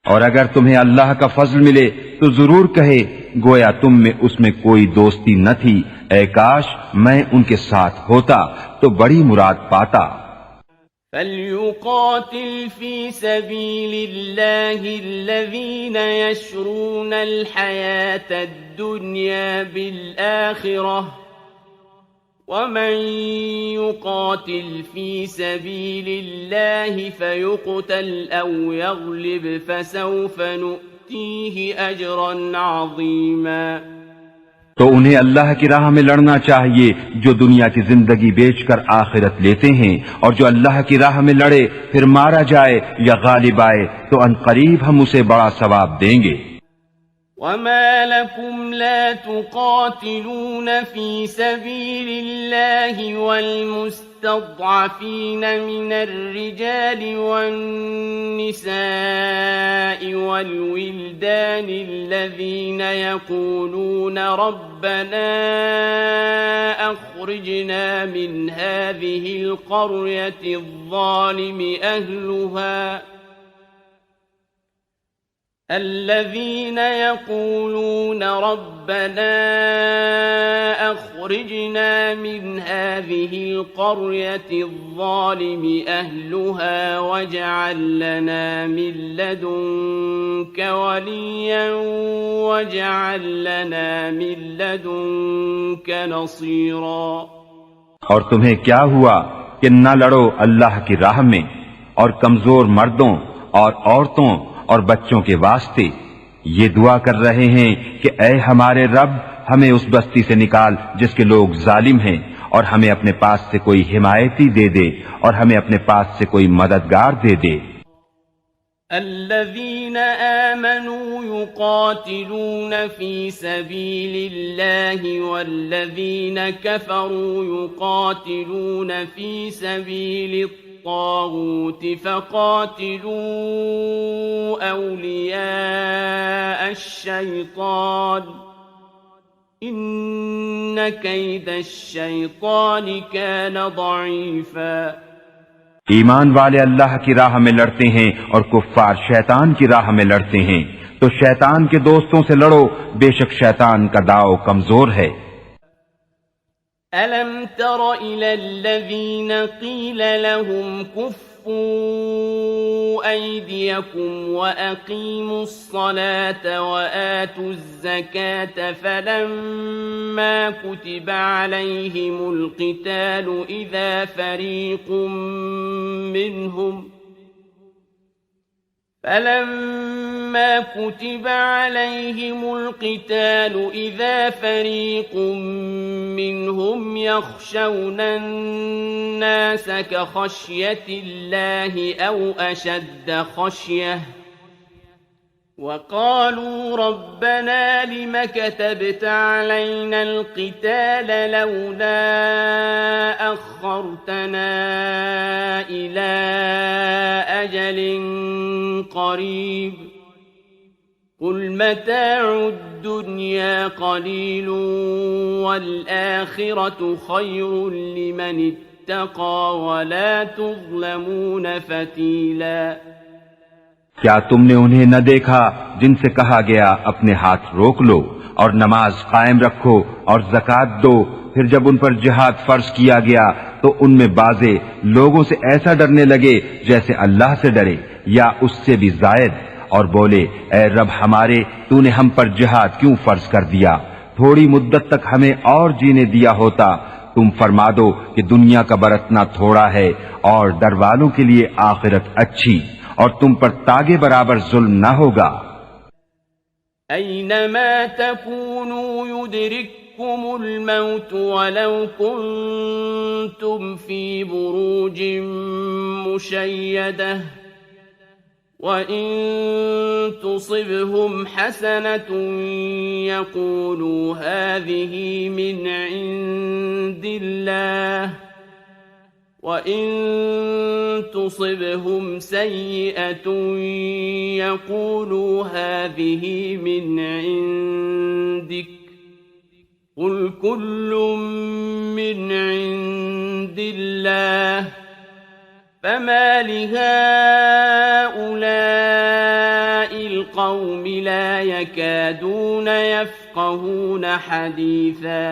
اور اگر تمہیں اللہ کا فضل ملے تو ضرور کہے گویا تم میں اس میں کوئی دوستی نہ تھی، اے کاش میں ان کے ساتھ ہوتا تو بڑی مراد پاتا۔ فَلْيُقَاتِلْ فِي سَبِيلِ اللَّهِ الَّذِينَ يَشْرُونَ الْحَيَاةَ الدُّنْيَا بِالْآخِرَةِ وَمَن يُقَاتِلْ فِي سَبِيلِ اللَّهِ فَيُقْتَلْ أَوْ يَغْلِبْ فَسَوْفَ نُؤْتِيهِ أَجْرًا عَظِيمًا۔ تو انہیں اللہ کی راہ میں لڑنا چاہیے جو دنیا کی زندگی بیچ کر آخرت لیتے ہیں، اور جو اللہ کی راہ میں لڑے پھر مارا جائے یا غالب آئے تو ان قریب ہم اسے بڑا ثواب دیں گے۔ وما لكم لا تقاتلون في سبيل الله والمستضعفين من الرجال والنساء والولدان الذين يقولون ربنا أخرجنا من هذه القرية الظالم أهلها الذين يقولون ربنا أخرجنا من هذه القرية الظالم أهلها واجعل لنا من لدنك وليا واجعل لنا من لدنك نصيرا۔ اور تمہیں کیا ہوا کہ نہ لڑو اللہ کی راہ میں اور کمزور مردوں اور عورتوں اور بچوں کے واسطے یہ دعا کر رہے ہیں کہ اے ہمارے رب ہمیں اس بستی سے نکال جس کے لوگ ظالم ہیں، اور ہمیں اپنے پاس سے کوئی حمایتی دے دے اور ہمیں اپنے پاس سے کوئی مددگار دے دے۔ الذين آمنوا يقاتلون في سبيل الله والذين كفروا يقاتلون في سبيل الطاغوت فقاتلوا أولياء الشيطان إن كيد الشيطان كان ضعيفا۔ ایمان والے اللہ کی راہ میں لڑتے ہیں اور کفار شیطان کی راہ میں لڑتے ہیں، تو شیطان کے دوستوں سے لڑو، بے شک شیطان کا داؤ کمزور ہے۔ أَلَمْ تَرَ إِلَى الَّذِينَ قِيلَ لَهُمْ كُفُّوا أَيْدِيَكُمْ وَأَقِيمُوا الصَّلَاةَ وَآتُوا الزَّكَاةَ فَلَمَّا كُتِبَ عَلَيْهِمُ الْقِتَالُ إِذَا فَرِيقٌ منهم يخشون الناس كخشية الله أو أشد خشية وقالوا ربنا لم كتبت علينا القتال لولا أخرتنا إلى أجل قريب قل متاع الدنيا قليل والآخرة خير لمن اتقى ولا تظلمون فتيلا۔ کیا تم نے انہیں نہ دیکھا جن سے کہا گیا اپنے ہاتھ روک لو اور نماز قائم رکھو اور زکوٰۃ دو، پھر جب ان پر جہاد فرض کیا گیا تو ان میں بعضے لوگوں سے ایسا ڈرنے لگے جیسے اللہ سے ڈرے یا اس سے بھی زائد، اور بولے اے رب ہمارے تو نے ہم پر جہاد کیوں فرض کر دیا، تھوڑی مدت تک ہمیں اور جینے دیا ہوتا۔ تم فرما دو کہ دنیا کا برتنا تھوڑا ہے اور در والوں کے لیے آخرت اچھی، اور تم پر تاگے برابر ظلم نہ ہوگا۔ اینما تکونوا یدرککم الموت ولو کنتم فی بروج مشیدہ وَإِن تُصِبْهُمْ حَسَنَةٌ يَقُولُوا هَذِهِ مِنْ عِندِ اللَّهِ وَإِن تُصِبْهُمْ سَيِّئَةٌ يَقُولُوا هَذِهِ مِنْ عِندِكَ قُلْ كُلٌّ مِّنْ عِندِ اللَّهِ فما لهؤلاء القوم لا يكادون يفقهون حديثا۔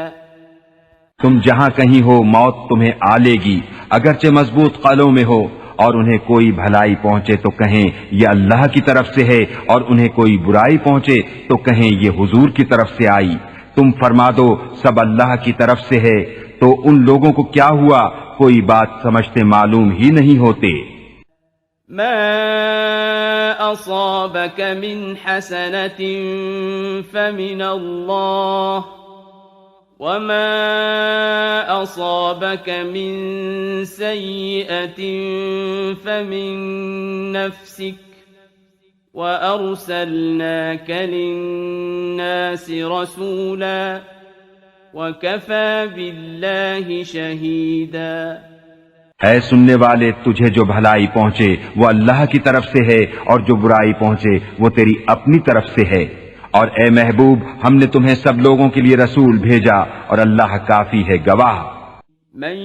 تم جہاں کہیں ہو موت تمہیں آ لے گی، اگرچہ مضبوط قلعوں میں ہو، اور انہیں کوئی بھلائی پہنچے تو کہیں یہ اللہ کی طرف سے ہے، اور انہیں کوئی برائی پہنچے تو کہیں یہ حضور کی طرف سے آئی۔ تم فرما دو سب اللہ کی طرف سے ہے، تو ان لوگوں کو کیا ہوا کوئی بات سمجھتے معلوم ہی نہیں ہوتے۔ ما أصابك من حسنة فمن الله وما أصابك من سيئة فمن نفسك وأرسلناك للناس رسولا وكفى بالله شهيدا۔ اے سننے والے، تجھے جو بھلائی پہنچے وہ اللہ کی طرف سے ہے، اور جو برائی پہنچے وہ تیری اپنی طرف سے ہے۔ اور اے محبوب، ہم نے تمہیں سب لوگوں کے لیے رسول بھیجا، اور اللہ کافی ہے گواہ۔ من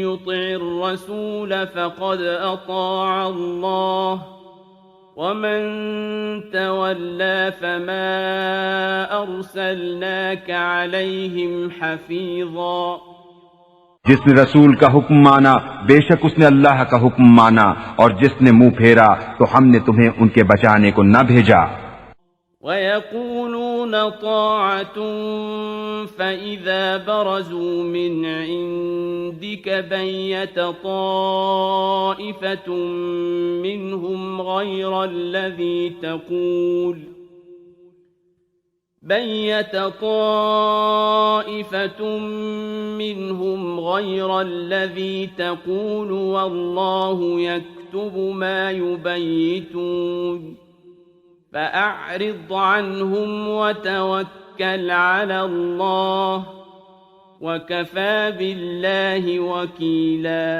يطع الرسول فقد أطاع الله ومن تولى فما أرسلناك عليهم حفيظا۔ جس نے رسول کا حکم مانا بے شک اس نے اللہ کا حکم مانا، اور جس نے منہ پھیرا تو ہم نے تمہیں ان کے بچانے کو نہ بھیجا۔ وَيَقُولُونَ طَاعَةٌ فَإِذَا بَرَزُوا مِنْ عِنْدِكَ بَيَّتَ طَائِفَةٌ مِّنْهُمْ غَيْرَ الَّذِي تَقُولُ وَاللَّهُ يَكْتُبُ مَا يُبَيِّتُونَ فَأَعْرِضْ عَنْهُمْ وَتَوَكَّلْ عَلَى اللَّهِ وَكَفَى بِاللَّهِ وَكِيلًا۔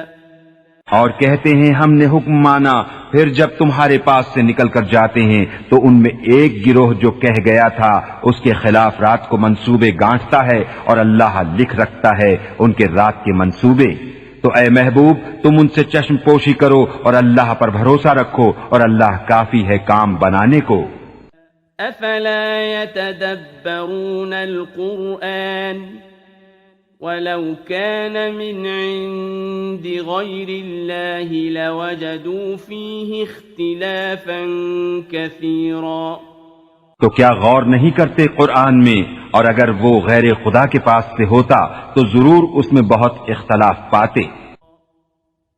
اور کہتے ہیں ہم نے حکم مانا، پھر جب تمہارے پاس سے نکل کر جاتے ہیں تو ان میں ایک گروہ جو کہہ گیا تھا اس کے خلاف رات کو منصوبے گانٹتا ہے، اور اللہ لکھ رکھتا ہے ان کے رات کے منصوبے۔ تو اے محبوب، تم ان سے چشم پوشی کرو اور اللہ پر بھروسہ رکھو، اور اللہ کافی ہے کام بنانے کو۔ افلا يتدبرون القرآن ولو كان من عند غير الله لوجدوا فيه اختلافا كثيرا۔ تو کیا غور نہیں کرتے قرآن میں؟ اور اگر وہ غیر خدا کے پاس سے ہوتا تو ضرور اس میں بہت اختلاف پاتے۔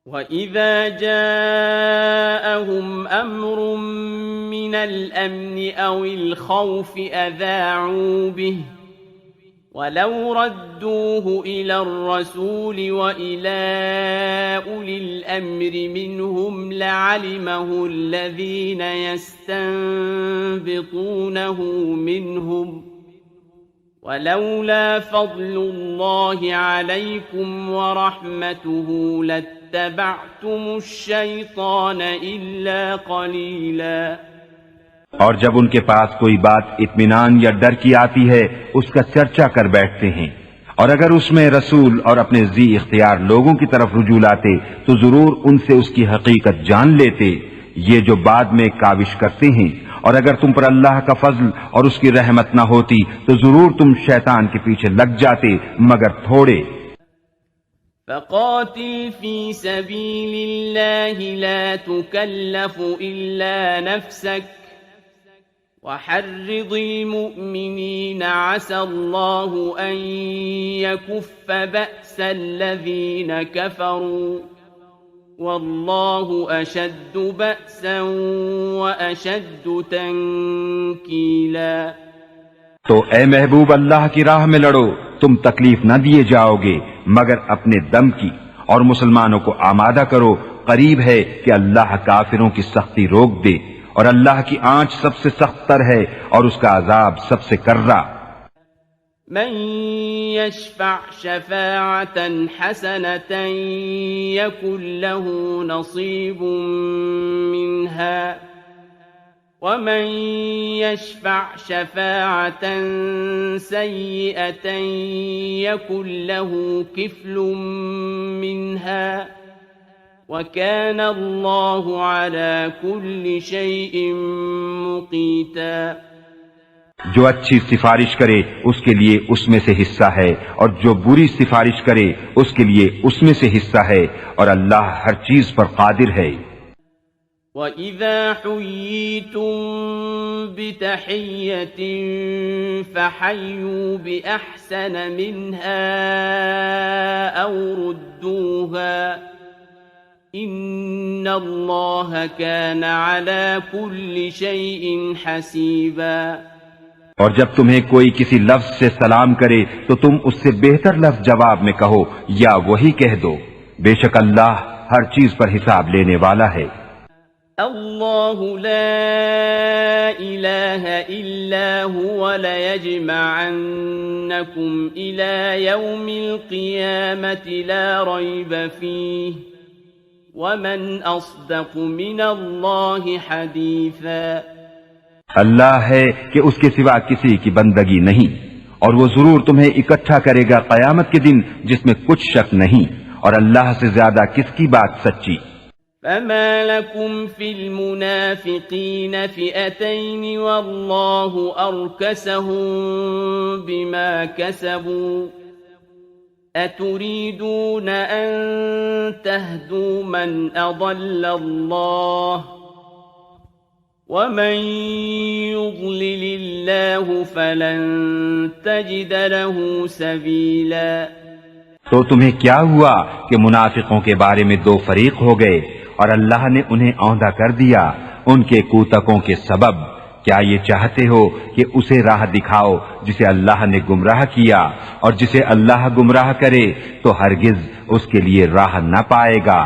وَإِذَا جَاءَهُمْ أَمْرٌ مِّنَ الْأَمْنِ أَوِ الْخَوْفِ أَذَاعُوا بِهِ وَلَوْ رَدُّوهُ إِلَى الرَّسُولِ وَإِلَى أُولِي الْأَمْرِ مِنْهُمْ لَعَلِمَهُ الَّذِينَ يَسْتَنبِطُونَهُ مِنْهُمْ وَلَوْلَا فَضْلُ اللَّهِ عَلَيْكُمْ وَرَحْمَتُهُ لَاتَّبَعْتُمُ الشَّيْطَانَ إِلَّا قَلِيلًا۔ اور جب ان کے پاس کوئی بات اطمینان یا ڈر کی آتی ہے اس کا چرچا کر بیٹھتے ہیں، اور اگر اس میں رسول اور اپنے ذی اختیار لوگوں کی طرف رجوع لاتے تو ضرور ان سے اس کی حقیقت جان لیتے، یہ جو بعد میں کاوش کرتے ہیں۔ اور اگر تم پر اللہ کا فضل اور اس کی رحمت نہ ہوتی تو ضرور تم شیطان کے پیچھے لگ جاتے، مگر تھوڑے۔ فَقَاتِلْ فِي سَبِيلِ اللَّهِ لَا تُكَلَّفُ إِلَّا نَفْسَكَ وَحَرِّضِ الْمُؤْمِنِينَ عَسَى اللَّهُ أَن يَكُفَّ بَأْسَ الَّذِينَ كَفَرُوا وَاللَّهُ أَشَدُّ بَأْسًا وَأَشَدُّ تَنكِيلًا۔ تو اے محبوب، اللہ کی راہ میں لڑو، تم تکلیف نہ دیے جاؤ گے مگر اپنے دم کی، اور مسلمانوں کو آمادہ کرو، قریب ہے کہ اللہ کافروں کی سختی روک دے، اور اللہ کی آنچ سب سے سخت تر ہے اور اس کا عذاب سب سے کرا۔ من يشفع شفاعة حسنة يكن له نصيب منها ومن يشفع شفاعة سيئة يكن له كفل منها وَكَانَ اللَّهُ عَلَى كُلِّ شَيْءٍ مُقِيتًا۔ جو اچھی سفارش کرے اس کے لیے اس میں سے حصہ ہے، اور جو بری سفارش کرے اس کے لیے اس میں سے حصہ ہے، اور اللہ ہر چیز پر قادر ہے۔ وَإِذَا حُيِّيتُم بِتَحِيَّةٍ فَحَيُّوا بِأَحْسَنَ مِنْهَا أَوْ رُدُّوهَا إِنَّ اللَّهَ كَانَ عَلَى كُلِّ شَيْءٍ حَسِيبًا۔ اور جب تمہیں کوئی کسی لفظ سے سلام کرے تو تم اس سے بہتر لفظ جواب میں کہو یا وہی کہہ دو، بے شک اللہ ہر چیز پر حساب لینے والا ہے۔ اللہ لا الہ الا هو لیجمعنکم الى یوم القیامت لا ریب فیہ ومن اصدق من اللہ حدیثا۔ اللہ ہے کہ اس کے سوا کسی کی بندگی نہیں، اور وہ ضرور تمہیں اکٹھا کرے گا قیامت کے دن جس میں کچھ شک نہیں، اور اللہ سے زیادہ کس کی بات سچی۔ فما لكم في المنافقين فئتين والله أركسهم بما كسبوا أتريدون أن تهدوا من أضل الله ومن يضلل الله فلن تجد له سبيلا۔ تو تمہیں کیا ہوا کہ منافقوں کے بارے میں دو فریق ہو گئے اور اللہ نے انہیں اوندھا کر دیا ان کے کوتکوں کے سبب؟ کیا یہ چاہتے ہو کہ اسے راہ دکھاؤ جسے اللہ نے گمراہ کیا، اور جسے اللہ گمراہ کرے تو ہرگز اس کے لیے راہ نہ پائے گا۔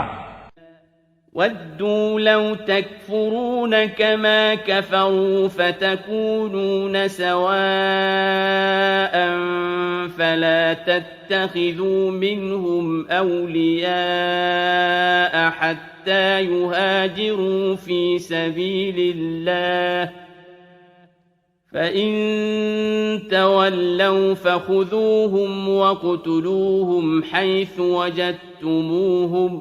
وَدُّوا لَوْ تَكْفُرُونَ كَمَا كَفَرُوا فَتَكُونُونَ سَوَاءً فَلَا تَتَّخِذُوا مِنْهُمْ أَوْلِيَاءَ حَتَّى يُهَاجِرُوا فِي سَبِيلِ اللَّهِ فَإِن تَوَلَّوْا فَخُذُوهُمْ وَاقْتُلُوهُمْ حَيْثُ وَجَدتُّمُوهُمْ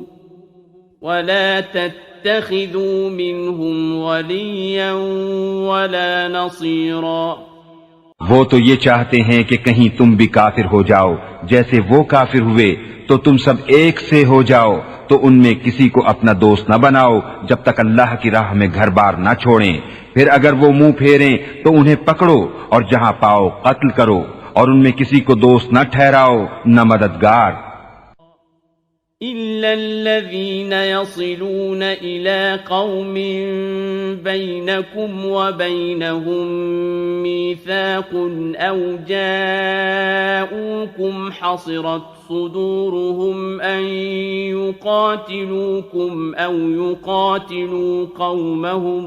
وَلَا تَتَّخِذُوا مِنْهُمْ وَلِيًّا وَلَا نَصِيرًا۔ وہ تو یہ چاہتے ہیں کہ کہیں تم بھی کافر ہو جاؤ جیسے وہ کافر ہوئے، تو تم سب ایک سے ہو جاؤ، تو ان میں کسی کو اپنا دوست نہ بناؤ جب تک اللہ کی راہ میں گھر بار نہ چھوڑیں۔ پھر اگر وہ منہ پھیریں تو انہیں پکڑو اور جہاں پاؤ قتل کرو، اور ان میں کسی کو دوست نہ ٹھہراؤ نہ مددگار۔ إِلَّا الَّذِينَ يَصِلُونَ إِلَىٰ قَوْمٍ بَيْنَكُمْ وَبَيْنَهُم مِّيثَاقٌ أَوْ جَاءُوكُمْ حَصِرَتْ صُدُورُهُمْ أَن يُقَاتِلُوكُمْ أَوْ يُقَاتِلُوا قَوْمَهُمْ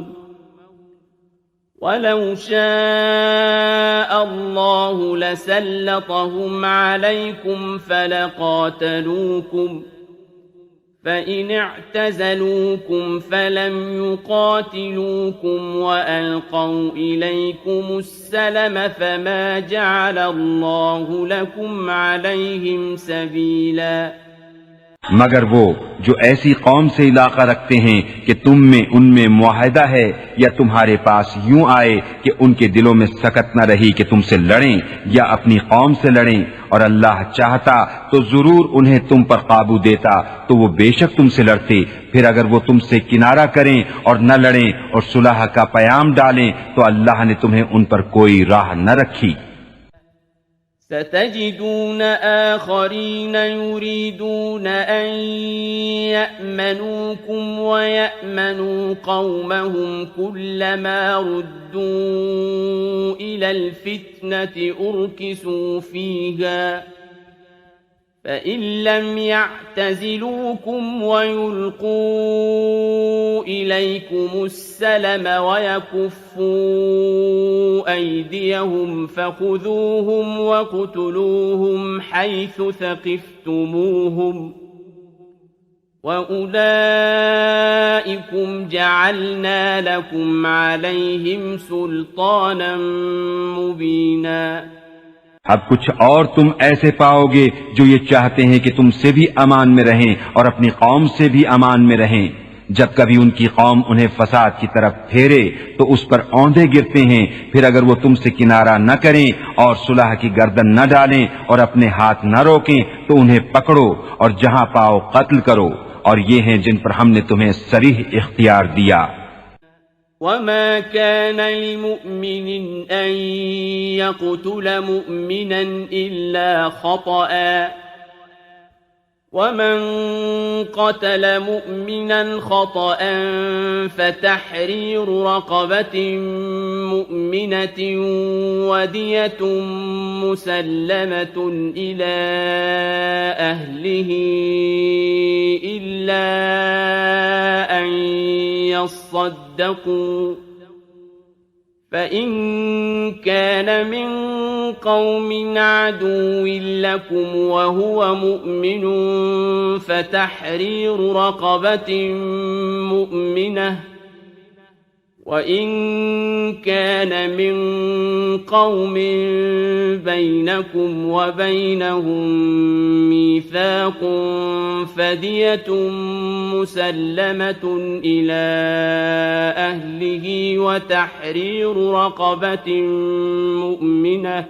وَلَوْ شَاءَ اللَّهُ لَسَلَّطَهُمْ عَلَيْكُمْ فَلَقَاتَلُوكُمْ فَإِنِ اعْتَزَلُوكُمْ فَلَمْ يُقَاتِلُوكُمْ وَأَلْقَوْا إِلَيْكُمُ السَّلَمَ فَمَا جَعَلَ اللَّهُ لَكُمْ عَلَيْهِمْ سَبِيلًا۔ مگر وہ جو ایسی قوم سے علاقہ رکھتے ہیں کہ تم میں ان میں معاہدہ ہے، یا تمہارے پاس یوں آئے کہ ان کے دلوں میں سکت نہ رہی کہ تم سے لڑیں یا اپنی قوم سے لڑیں، اور اللہ چاہتا تو ضرور انہیں تم پر قابو دیتا تو وہ بے شک تم سے لڑتے۔ پھر اگر وہ تم سے کنارہ کریں اور نہ لڑیں اور صلح کا پیام ڈالیں تو اللہ نے تمہیں ان پر کوئی راہ نہ رکھی۔ ستجدون آخرين يريدون أن يأمنوكم ويأمنوا قومهم كلما ردوا إلى الفتنة أركسوا فيها فإن لم يعتزلوكم ويلقوا إليكم السلم ويكفوا أيديهم فخذوهم واقتلوهم حيث ثقفتموهم وأولئكم جعلنا لكم عليهم سلطانا مبينا۔ اب کچھ اور تم ایسے پاؤ گے جو یہ چاہتے ہیں کہ تم سے بھی امان میں رہیں اور اپنی قوم سے بھی امان میں رہیں۔ جب کبھی ان کی قوم انہیں فساد کی طرف پھیرے تو اس پر اوندھے گرتے ہیں، پھر اگر وہ تم سے کنارہ نہ کریں اور صلح کی گردن نہ ڈالیں اور اپنے ہاتھ نہ روکیں تو انہیں پکڑو اور جہاں پاؤ قتل کرو، اور یہ ہیں جن پر ہم نے تمہیں صریح اختیار دیا۔ وَمَا كَانَ لِمُؤْمِنٍ أَن يَقْتُلَ مُؤْمِنًا إِلَّا خَطَأً ومن قتل مؤمنا خطأ فتحرير رقبة مؤمنة ودية مسلمة إلى أهله إلا أن يصدقوا فإن كان من قوم عدو لكم وهو مؤمن فتحرير رقبة مؤمنة وإن كان من قوم بينكم وبينهم ميثاق فدية مسلمة إلى أهله وتحرير رقبة مؤمنة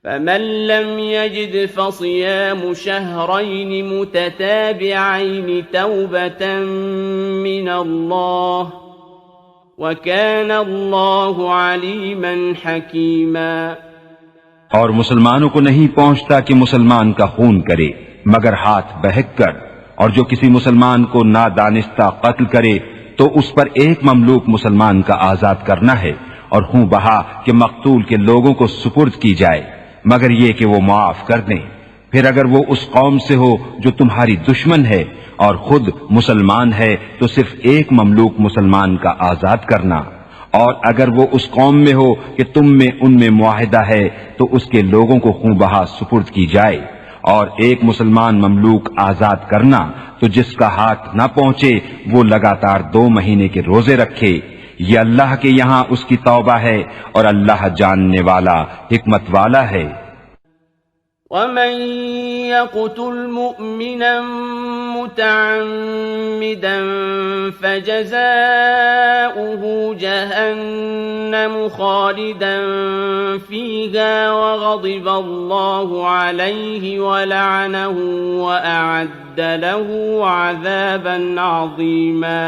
فمن لم يجد فصيام شهرين متتابعين توبة من الله وَكَانَ اللَّهُ عَلِيمًا حَكِيمًا۔ اور مسلمانوں کو نہیں پہنچتا کہ مسلمان کا خون کرے مگر ہاتھ بہک کر، اور جو کسی مسلمان کو نادانستہ قتل کرے تو اس پر ایک مملوک مسلمان کا آزاد کرنا ہے، اور خون بہا کہ مقتول کے لوگوں کو سپرد کی جائے مگر یہ کہ وہ معاف کر دیں۔ پھر اگر وہ اس قوم سے ہو جو تمہاری دشمن ہے اور خود مسلمان ہے تو صرف ایک مملوک مسلمان کا آزاد کرنا، اور اگر وہ اس قوم میں ہو کہ تم میں ان میں معاہدہ ہے تو اس کے لوگوں کو خون بہا سپرد کی جائے، اور ایک مسلمان مملوک آزاد کرنا تو جس کا ہاتھ نہ پہنچے وہ لگاتار 2 مہینے کے روزے رکھے، یہ اللہ کے یہاں اس کی توبہ ہے اور اللہ جاننے والا حکمت والا ہے۔ ومن يقتل مؤمنا متعمدا فجزاؤه جهنم خالدا فيها وغضب الله عليه ولعنه وأعد له عذابا عظيما۔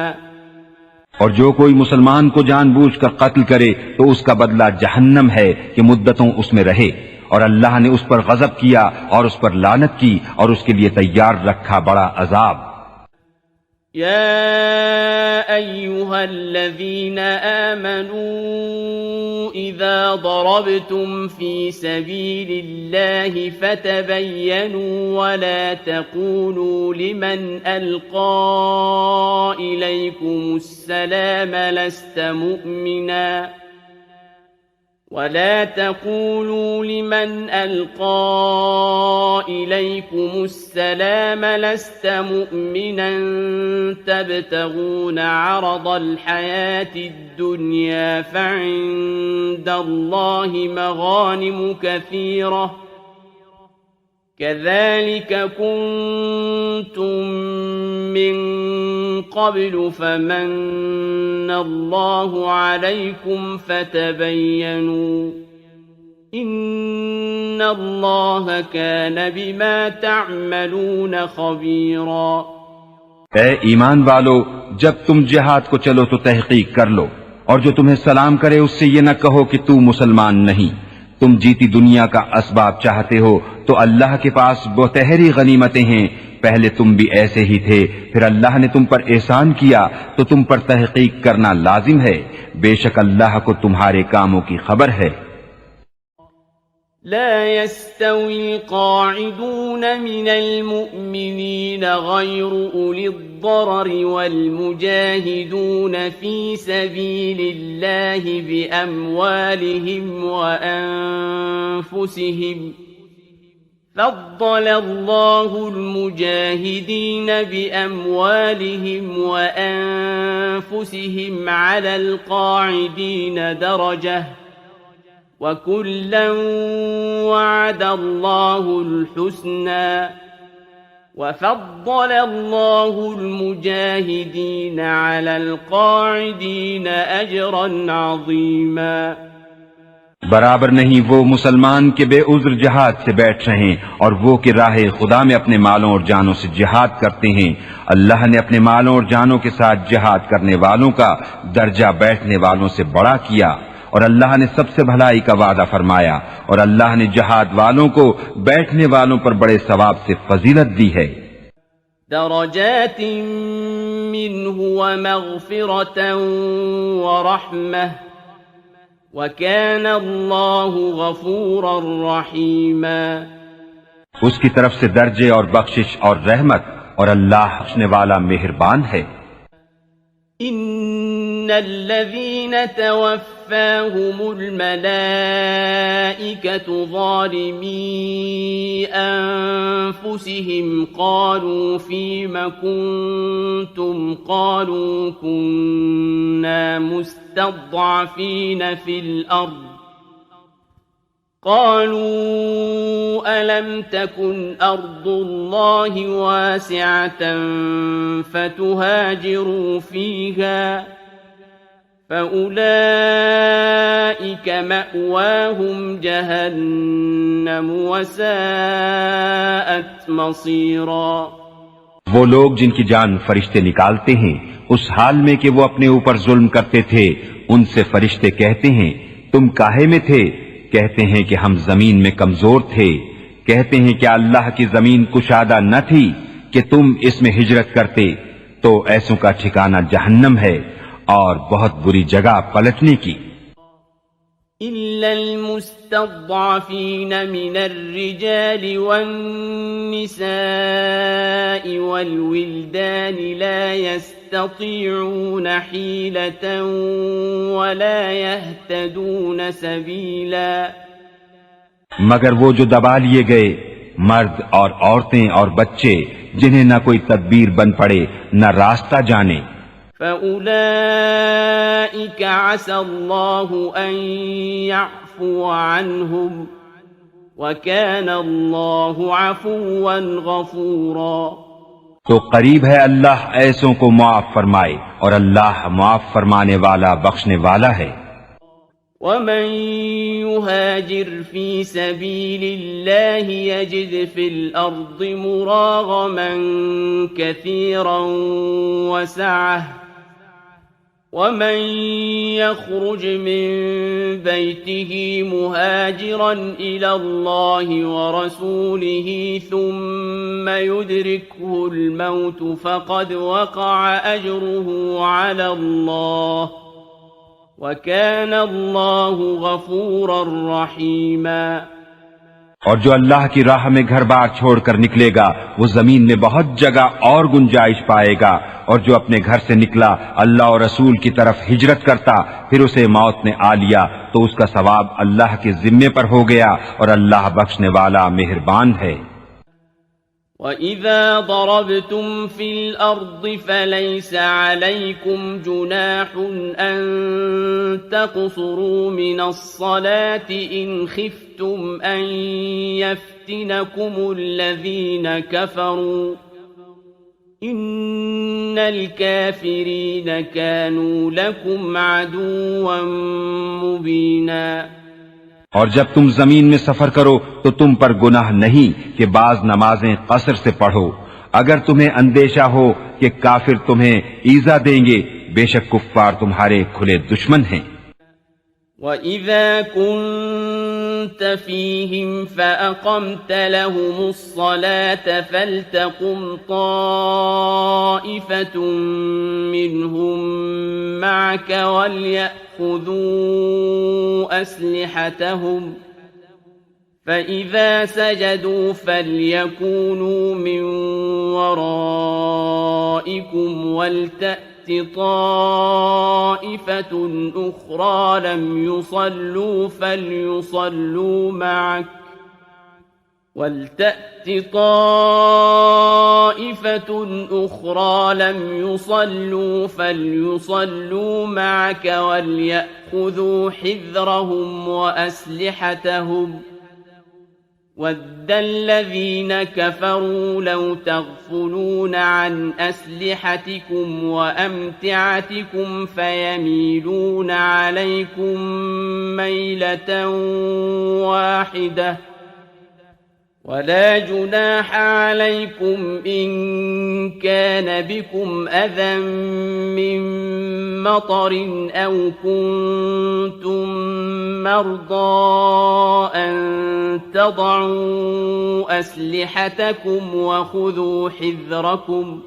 اور جو کوئی مسلمان کو جان بوجھ کر قتل کرے تو اس کا بدلہ جہنم ہے کہ مدتوں اس میں رہے، اور اللہ نے اس پر غضب کیا اور اس پر لعنت کی اور اس کے لیے تیار رکھا بڑا عذاب۔ يا أيها الذين آمنوا إذا ضربتم في سبيل الله فتبينوا ولا تقولوا لمن ألقى إليكم السلام لست مؤمنا ولا تقولوا لمن ألقى إليكم السلام لست مؤمنا تبتغون عرض الحياة الدنيا فعند الله مغانم كثيرة كذلك كنتم من قبل فمن الله عليكم فتبينوا إن الله كان بما تعملون خبيرا۔ اے ایمان والو، جب تم جہاد کو چلو تو تحقیق کر لو، اور جو تمہیں سلام کرے اس سے یہ نہ کہو کہ تو مسلمان نہیں، تم جیتی دنیا کا اسباب چاہتے ہو تو اللہ کے پاس بہتری غنیمتیں ہیں، پہلے تم بھی ایسے ہی تھے، پھر اللہ نے تم پر احسان کیا تو تم پر تحقیق کرنا لازم ہے، بے شک اللہ کو تمہارے کاموں کی خبر ہے۔ لا يستوي القاعدون من المؤمنين غير أولي الضرر والمجاهدون في سبيل الله بأموالهم وأنفسهم فضل الله المجاهدين بأموالهم وأنفسهم على القاعدين درجة وكلا وعد الله الحسنى وفضل الله المجاهدين على القاعدين أجرا عظيما۔ برابر نہیں وہ مسلمان کے بے عذر جہاد سے بیٹھ رہیں اور وہ کہ راہ خدا میں اپنے مالوں اور جانوں سے جہاد کرتے ہیں، اللہ نے اپنے مالوں اور جانوں کے ساتھ جہاد کرنے والوں کا درجہ بیٹھنے والوں سے بڑا کیا، اور اللہ نے سب سے بھلائی کا وعدہ فرمایا، اور اللہ نے جہاد والوں کو بیٹھنے والوں پر بڑے ثواب سے فضیلت دی ہے۔ درجات منه ومغفرة ورحمة وكان الله غفورا رحيما۔ اس کی طرف سے درجے اور بخشش اور رحمت، اور اللہ بخشنے والا مہربان ہے۔ ان الذين توفاهم الملائكة ظالمي انفسهم قالوا فيم كنتم قالوا كنا مستضعفين في الارض قالوا ألم تكن أرض الله واسعة فتهاجروا فيها فأولئك مأواهم جهنم وساءت مصيرا۔ وہ لوگ جن کی جان فرشتے نکالتے ہیں اس حال میں کہ وہ اپنے اوپر ظلم کرتے تھے، ان سے فرشتے کہتے ہیں تم کاہے میں تھے؟ کہتے ہیں کہ ہم زمین میں کمزور تھے۔ کہتے ہیں کہ اللہ کی زمین کشادہ نہ تھی کہ تم اس میں ہجرت کرتے، تو ایسوں کا ٹھکانہ جہنم ہے اور بہت بری جگہ پلٹنے کی۔ إلا المستضعفين من الرجال والنساء والولدان لا يستطيعون حيلة ولا يهتدون سبيلا۔ مگر وہ جو دبا لیے گئے، مرد اور عورتیں اور بچے، جنہیں نہ کوئی تدبیر بن پڑے نہ راستہ جانے، فَأُولَئِكَ عَسَى اللَّهُ أَن يَعْفُوَ عَنْهُمْ وَكَانَ اللَّهُ عَفُوًّا غَفُورًا۔ تو قریب ہے اللہ ایسوں کو معاف فرمائے، اور اللہ معاف فرمانے والا بخشنے والا ہے۔ وَمَن يُهَاجِرْ فِي سَبِيلِ اللَّهِ يَجِدْ فِي الْأَرْضِ مُرَاغَمًا كَثِيرًا وَسَعَةً وَمَن يَخْرُجْ مِن بَيْتِهِ مُهَاجِرًا إِلَى اللَّهِ وَرَسُولِهِ ثُمَّ يُدْرِكْهُ الْمَوْتُ فَقَدْ وَقَعَ أَجْرُهُ عَلَى اللَّهِ وَكَانَ اللَّهُ غَفُورًا رَحِيمًا۔ اور جو اللہ کی راہ میں گھر بار چھوڑ کر نکلے گا وہ زمین میں بہت جگہ اور گنجائش پائے گا، اور جو اپنے گھر سے نکلا اللہ اور رسول کی طرف ہجرت کرتا پھر اسے موت نے آ لیا تو اس کا ثواب اللہ کے ذمے پر ہو گیا، اور اللہ بخشنے والا مہربان ہے۔ وَإِذَا ضَرَبْتُمْ فِي الْأَرْضِ فَلَيْسَ عَلَيْكُمْ جُنَاحٌ أَن تَقْصُرُوا مِنَ الصَّلَاةِ إِنْ خِفْتُمْ أَن يَفْتِنَكُمُ الَّذِينَ كَفَرُوا إِنَّ الْكَافِرِينَ كَانُوا لَكُمْ عَدُوًّا مُبِينًا۔ اور جب تم زمین میں سفر کرو تو تم پر گناہ نہیں کہ بعض نمازیں قصر سے پڑھو، اگر تمہیں اندیشہ ہو کہ کافر تمہیں ایذا دیں گے، بے شک کفار تمہارے کھلے دشمن ہیں۔ وَإِذَا كُنْتَ فِيهِمْ فَأَقَمْتَ لَهُمُ الصَّلَاةَ فَلْتَقُمْ طَائِفَةٌ مِّنْهُمْ مَعَكَ وَلْيَأْخُذُوا أَسْلِحَتَهُمْ فَإِذَا سَجَدُوا فَلْيَكُونُوا مِنْ وَرَائِكُمْ وَلْتَأْتِ طَائِفَةٌ أُخْرَى لَمْ يُصَلُّوا فَلْيُصَلُّوا مَعَكَ وَلْتَأْتِ طَائِفَةٌ أُخْرَى لَمْ يُصَلُّوا فَلْيُصَلُّوا مَعَكَ وَلْيَأْخُذُوا حِذْرَهُمْ وَأَسْلِحَتَهُمْ وَدَّ الَّذِينَ كَفَرُوا لَوْ تَغْفُلُونَ عَنْ أَسْلِحَتِكُمْ وَأَمْتِعَتِكُمْ فَيَمِيلُونَ عَلَيْكُمْ مَيْلَةً وَاحِدَةً ولا جناح عليكم إن كان بكم أذى من مطر أو كنتم مرضى أن تضعوا أسلحتكم وخذوا حذركم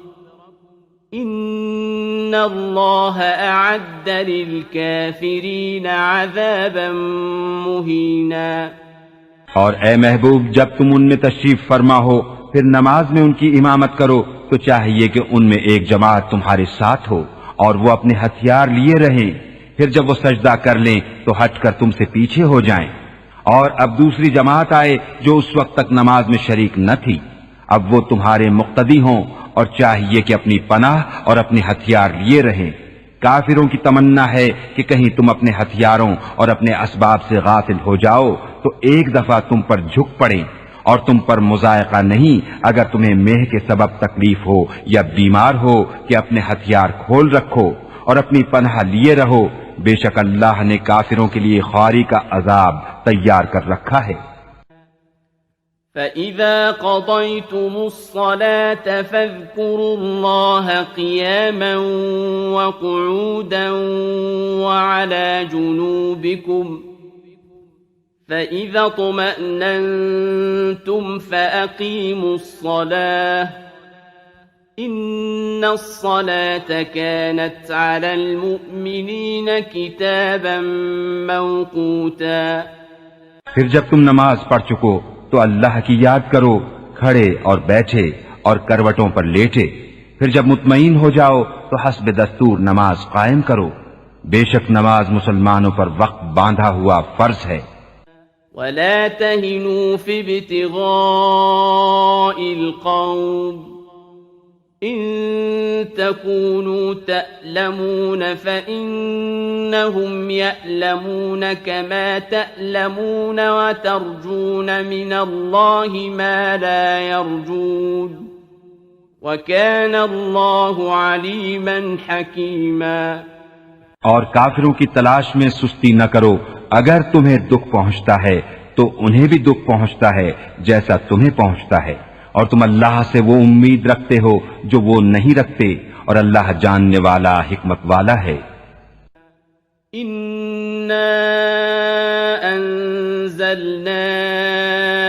إن الله أعد للكافرين عذابا مهينا۔ اور اے محبوب جب تم ان میں تشریف فرما ہو پھر نماز میں ان کی امامت کرو تو چاہیے کہ ان میں ایک جماعت تمہارے ساتھ ہو اور وہ اپنے ہتھیار لیے رہیں، پھر جب وہ سجدہ کر لیں تو ہٹ کر تم سے پیچھے ہو جائیں، اور اب دوسری جماعت آئے جو اس وقت تک نماز میں شریک نہ تھی، اب وہ تمہارے مقتدی ہوں اور چاہیے کہ اپنی پناہ اور اپنے ہتھیار لیے رہیں۔ کافروں کی تمنا ہے کہ کہیں تم اپنے ہتھیاروں اور اپنے اسباب سے غافل ہو جاؤ تو ایک دفعہ تم پر جھک پڑیں، اور تم پر مضائقہ نہیں اگر تمہیں میہ کے سبب تکلیف ہو یا بیمار ہو کہ اپنے ہتھیار کھول رکھو اور اپنی پناہ لیے رہو، بے شک اللہ نے کافروں کے لیے خواری کا عذاب تیار کر رکھا ہے۔ فَإِذَا قَضَيْتُمُ الصَّلَاةَ فَاذْكُرُوا اللَّهَ قِيَامًا وَقُعُودًا وَعَلَى جُنُوبِكُمْ فَإِذَا اطْمَأْنَنْتُمْ فَأَقِيمُوا الصَّلَاةَ إِنَّ الصَّلَاةَ كَانَتْ عَلَى الْمُؤْمِنِينَ كِتَابًا مَوْقُوتًا۔ پھر جب تم نماز پڑھ چکو تو اللہ کی یاد کرو کھڑے اور بیٹھے اور کروٹوں پر لیٹے، پھر جب مطمئن ہو جاؤ تو حسب دستور نماز قائم کرو، بے شک نماز مسلمانوں پر وقت باندھا ہوا فرض ہے۔ وَلَا تَهِنُوا فِي ابْتِغَاءِ الْقَوْمِ إِن تَكُونُوا تَأْلَمُونَ فَإِنَّهُمْ يَأْلَمُونَ كَمَا تَأْلَمُونَ وَتَرْجُونَ مِنَ اللَّهِ مَا لَا يَرْجُونَ وَكَانَ اللَّهُ عَلِيمًا حَكِيمًا۔ اور کافروں کی تلاش میں سستی نہ کرو، اگر تمہیں دکھ پہنچتا ہے تو انہیں بھی دکھ پہنچتا ہے جیسا تمہیں پہنچتا ہے، اور تم اللہ سے وہ امید رکھتے ہو جو وہ نہیں رکھتے، اور اللہ جاننے والا حکمت والا ہے۔ اِنَّا أَنزَلْنَا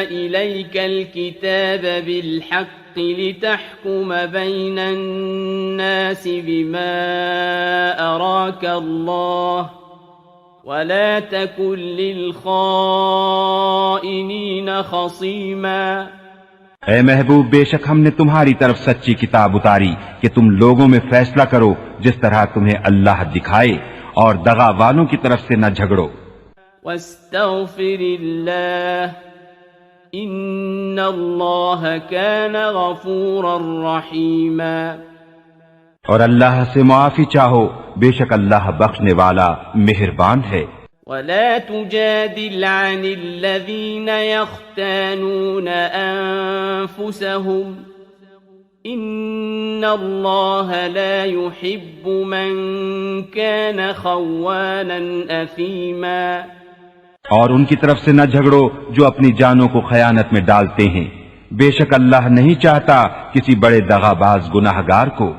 إِلَيْكَ الْكِتَابَ بِالْحَقِّ لِتَحْكُمَ بَيْنَ النَّاسِ بِمَا أَرَاكَ اللَّهُ وَلَا تَكُنْ لِلْخَائِنِينَ خَصِيمًا۔ اے محبوب بے شک ہم نے تمہاری طرف سچی کتاب اتاری کہ تم لوگوں میں فیصلہ کرو جس طرح تمہیں اللہ دکھائے، اور دغا والوں کی طرف سے نہ جھگڑو۔ وَاسْتَغْفِرِ اللَّهَ إِنَّ اللَّهَ كَانَ غَفُورًا رَحِيمًا۔ اور اللہ سے معافی چاہو، بے شک اللہ بخشنے والا مہربان ہے۔ وَلَا تُجَادِلْ عَنِ الَّذِينَ يَخْتَانُونَ أَنفُسَهُمْ إِنَّ اللَّهَ لَا يُحِبُّ مَن كَانَ خَوَّانًا أَثِيمًا۔ اور ان کی طرف سے نہ جھگڑو جو اپنی جانوں کو خیانت میں ڈالتے ہیں، بے شک اللہ نہیں چاہتا کسی بڑے دغاباز گناہگار کو۔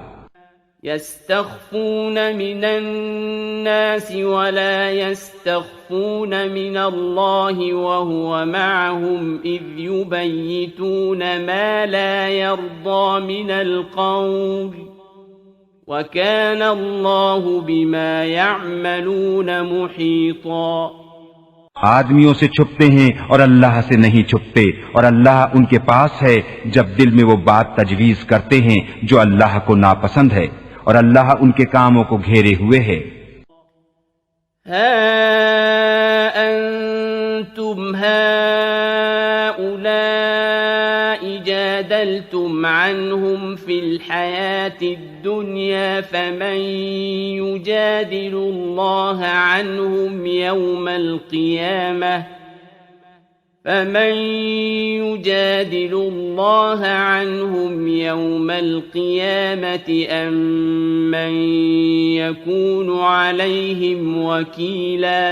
يستخفون من الناس ولا يستخفون من الله وهو معهم إذ يبيتون ما لا يرضى من القول وكان الله بما يعملون محيطا۔ آدمیوں سے چھپتے ہیں اور اللہ سے نہیں چھپتے، اور اللہ ان کے پاس ہے جب دل میں وہ بات تجویز کرتے ہیں جو اللہ کو ناپسند ہے، اور اللہ ان کے کاموں کو گھیرے ہوئے ہے۔ ہا انتم هؤلاء جادلتم عنهم في الحياة الدنيا فمن يجادل الله عنهم يوم القيامة أم من يكون عليهم وكيلا۔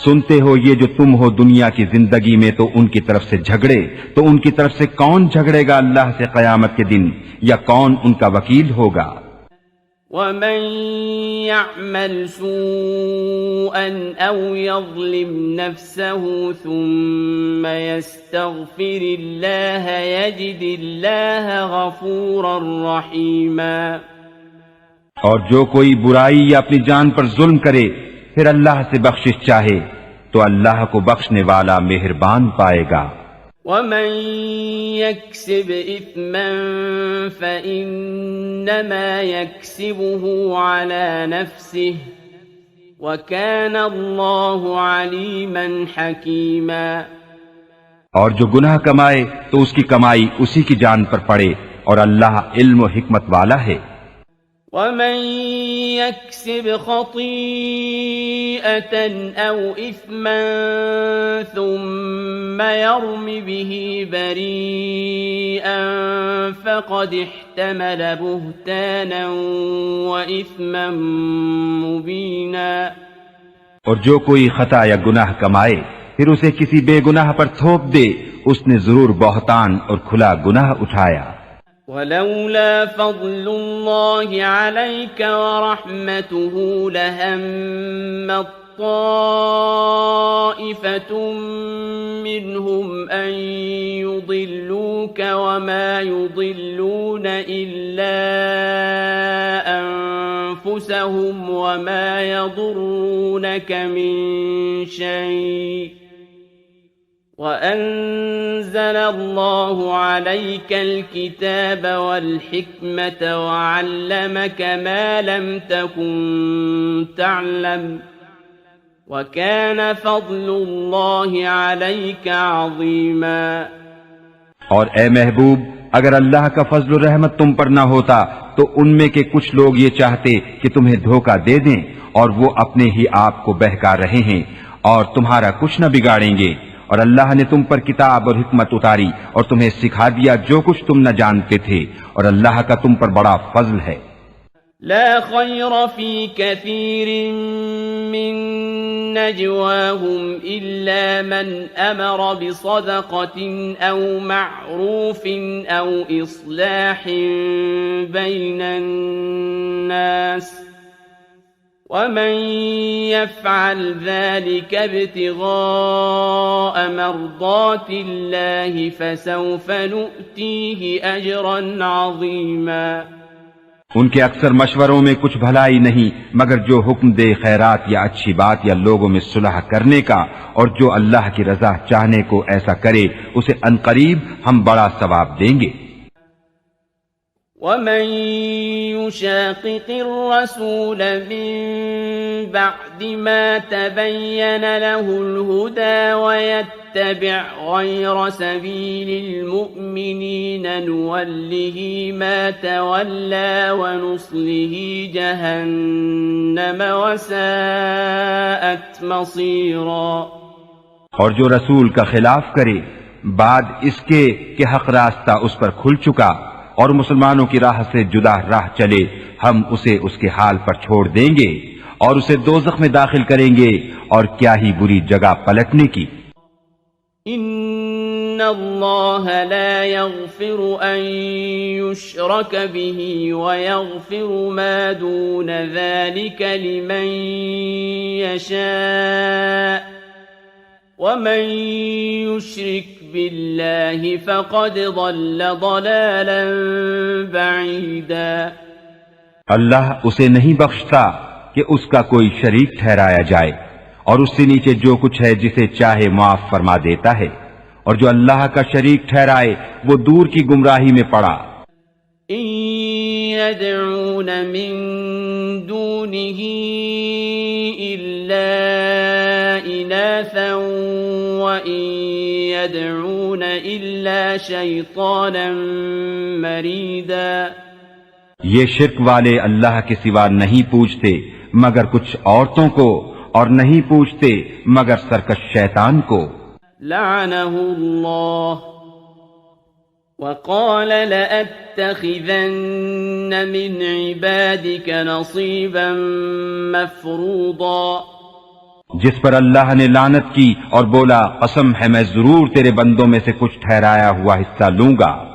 سنتے ہو یہ جو تم ہو دنیا کی زندگی میں تو ان کی طرف سے جھگڑے، تو ان کی طرف سے کون جھگڑے گا اللہ سے قیامت کے دن، یا کون ان کا وکیل ہوگا؟ ومن يعمل سوءا أو يظلم نفسه ثم يستغفر الله يجد الله غفورا رحيما۔ اور جو کوئی برائی یا اپنی جان پر ظلم کرے پھر اللہ سے بخشش چاہے تو اللہ کو بخشنے والا مہربان پائے گا۔ ومن يكسب إثما فإنما يكسبه على نفسه وكان الله عليما حكيما۔ اور جو گناہ کمائے تو اس کی کمائی اسی کی جان پر پڑے، اور اللہ علم و حکمت والا ہے۔ ومن يكسب خطيئة أو إثما ثم يرم به بريئا فقد احتمل بهتانا وإثما مبينا۔ اور جو کوئی خطا یا گناہ کمائے پھر اسے کسی بے گناہ پر تھوپ دے، اس نے ضرور بہتان اور کھلا گناہ اٹھایا۔ ولولا فضل الله عليك ورحمته لهم طائفة منهم أن يضلوك وما يضلون إلا أنفسهم وما يضرونك من شيء وأنزل الله عليك الكتاب والحكمة وعلمك ما لم تكن تعلم وكان فضل الله عليك عظيما۔ اور اے محبوب، اگر اللہ کا فضل و رحمت تم پر نہ ہوتا تو ان میں کے کچھ لوگ یہ چاہتے کہ تمہیں دھوکہ دے دیں، اور وہ اپنے ہی آپ کو بہکا رہے ہیں اور تمہارا کچھ نہ بگاڑیں گے، اور اللہ نے تم پر کتاب اور حکمت اتاری اور تمہیں سکھا دیا جو کچھ تم نہ جانتے تھے، اور اللہ کا تم پر بڑا فضل ہے۔ لا خير في كثير من نجواهم إلا من أمر بصدقة أو معروف أو إصلاح بين الناس ومن يفعل ذلك ابتغاء مرضات الله فسوف نؤتيه أجرا عظيما۔ ان کے اکثر مشوروں میں کچھ بھلائی نہیں مگر جو حکم دے خیرات یا اچھی بات یا لوگوں میں صلح کرنے کا، اور جو اللہ کی رضا چاہنے کو ایسا کرے اسے عنقریب ہم بڑا ثواب دیں گے۔ ومن يشاقق الرسول من بعد ما تبين له الهدى ويتبع غير سبيل المؤمنين نوله ما تولى ونصله جهنم وساءت مصيرا۔ اور جو رسول کا خلاف کرے بعد اس کے کہ حق راستہ اس پر کھل چکا اور مسلمانوں کی راہ سے جدا راہ چلے، ہم اسے اس کے حال پر چھوڑ دیں گے اور اسے دوزخ میں داخل کریں گے، اور کیا ہی بری جگہ پلٹنے کی۔ ان اللہ لا یغفر ان یشرک به ویغفر ما دون ذلك لمن یشاء ومن يشرك بالله فقد ضل ضلالا بعيدا۔ اللہ اسے نہیں بخشتا کہ اس کا کوئی شریک ٹھہرایا جائے، اور اس سے نیچے جو کچھ ہے جسے چاہے معاف فرما دیتا ہے، اور جو اللہ کا شریک ٹھہرائے وہ دور کی گمراہی میں پڑا۔ إن يدعون من دونه إلا إناثا وإن يدعون إلا شيطانا مريدا۔ یہ شرک والے اللہ کے سوا نہیں پوچھتے مگر کچھ عورتوں کو، اور نہیں پوچھتے مگر سرکش شیطان کو۔ لعنه الله وقال لأتخذن من عبادك نصيبا مفروضا۔ جس پر اللہ نے لعنت کی اور بولا قسم ہے میں ضرور تیرے بندوں میں سے کچھ ٹھہرایا ہوا حصہ لوں گا۔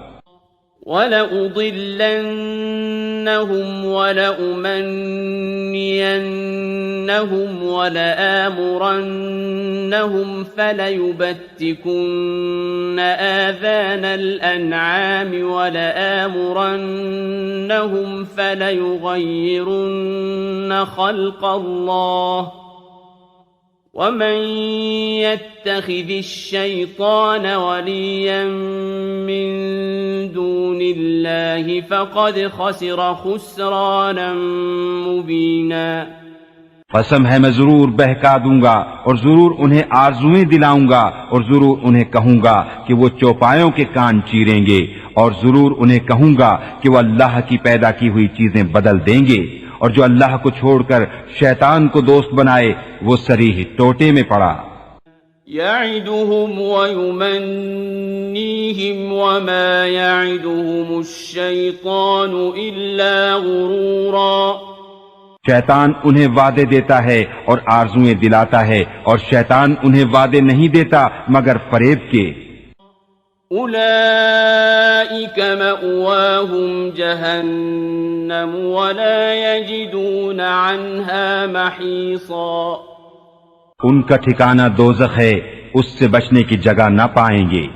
وَلَأُضِلَّنَّهُمْ وَلَأُمَنِّيَنَّهُمْ وَلَآمُرَنَّهُمْ فَلَيُبَتِّكُنَّ آذَانَ الْأَنْعَامِ وَلَآمُرَنَّهُمْ فَلَيُغَيِّرُنَّ خَلْقَ اللَّهِ وَمَن يَتَّخِذِ الشَّيْطَانَ وَلِيًّا مِّن دُونِ اللَّهِ فَقَدْ خَسِرَ خُسْرَانًا مُّبِينًا۔ قسم ہے میں ضرور بہکا دوں گا اور ضرور انہیں آرزویں دلاؤں گا اور ضرور انہیں کہوں گا کہ وہ چوپایوں کے کان چیریں گے اور ضرور انہیں کہوں گا کہ وہ اللہ کی پیدا کی ہوئی چیزیں بدل دیں گے، اور جو اللہ کو چھوڑ کر شیطان کو دوست بنائے وہ صریح ٹوٹے میں پڑا۔ يَعِدُهُمْ وَيُمَنِّيهِمْ وَمَا يَعِدُهُمُ الشَّيْطَانُ إِلَّا غُرُورًا۔ شیطان انہیں وعدے دیتا ہے اور آرزویں دلاتا ہے، اور شیطان انہیں وعدے نہیں دیتا مگر فریب کے۔ أُولَئِكَ مَأْوَاهُمْ جَهَنَّمُ وَلَا يَجِدُونَ عَنْهَا مَحِيصًا۔ ان کا ٹھکانہ دوزخ ہے، اس سے بچنے کی جگہ نہ پائیں گے۔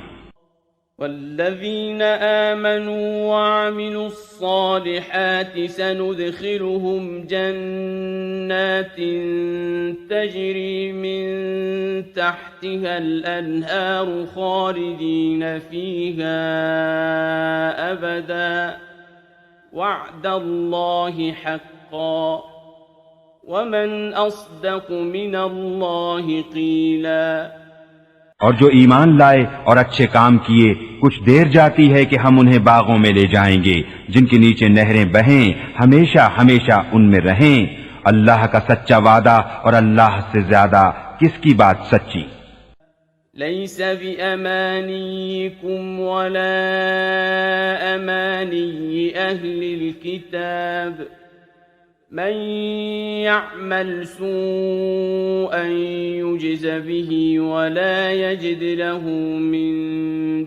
والذین آمنوا وعملوا الصالحات سندخلهم جنات تجری من تحتها الانہار خالدین فیها ابدا وعد اللہ حقا ومن اصدق من اللہ قیلا۔ اور جو ایمان لائے اور اچھے کام کیے، کچھ دیر جاتی ہے کہ ہم انہیں باغوں میں لے جائیں گے جن کے نیچے نہریں بہیں، ہمیشہ ہمیشہ ان میں رہیں۔ اللہ کا سچا وعدہ اور اللہ سے زیادہ کس کی بات سچی؟ ليس بأمانيكم ولا أماني أهل الكتاب من يعمل سوءا يجز به ولا يجد له من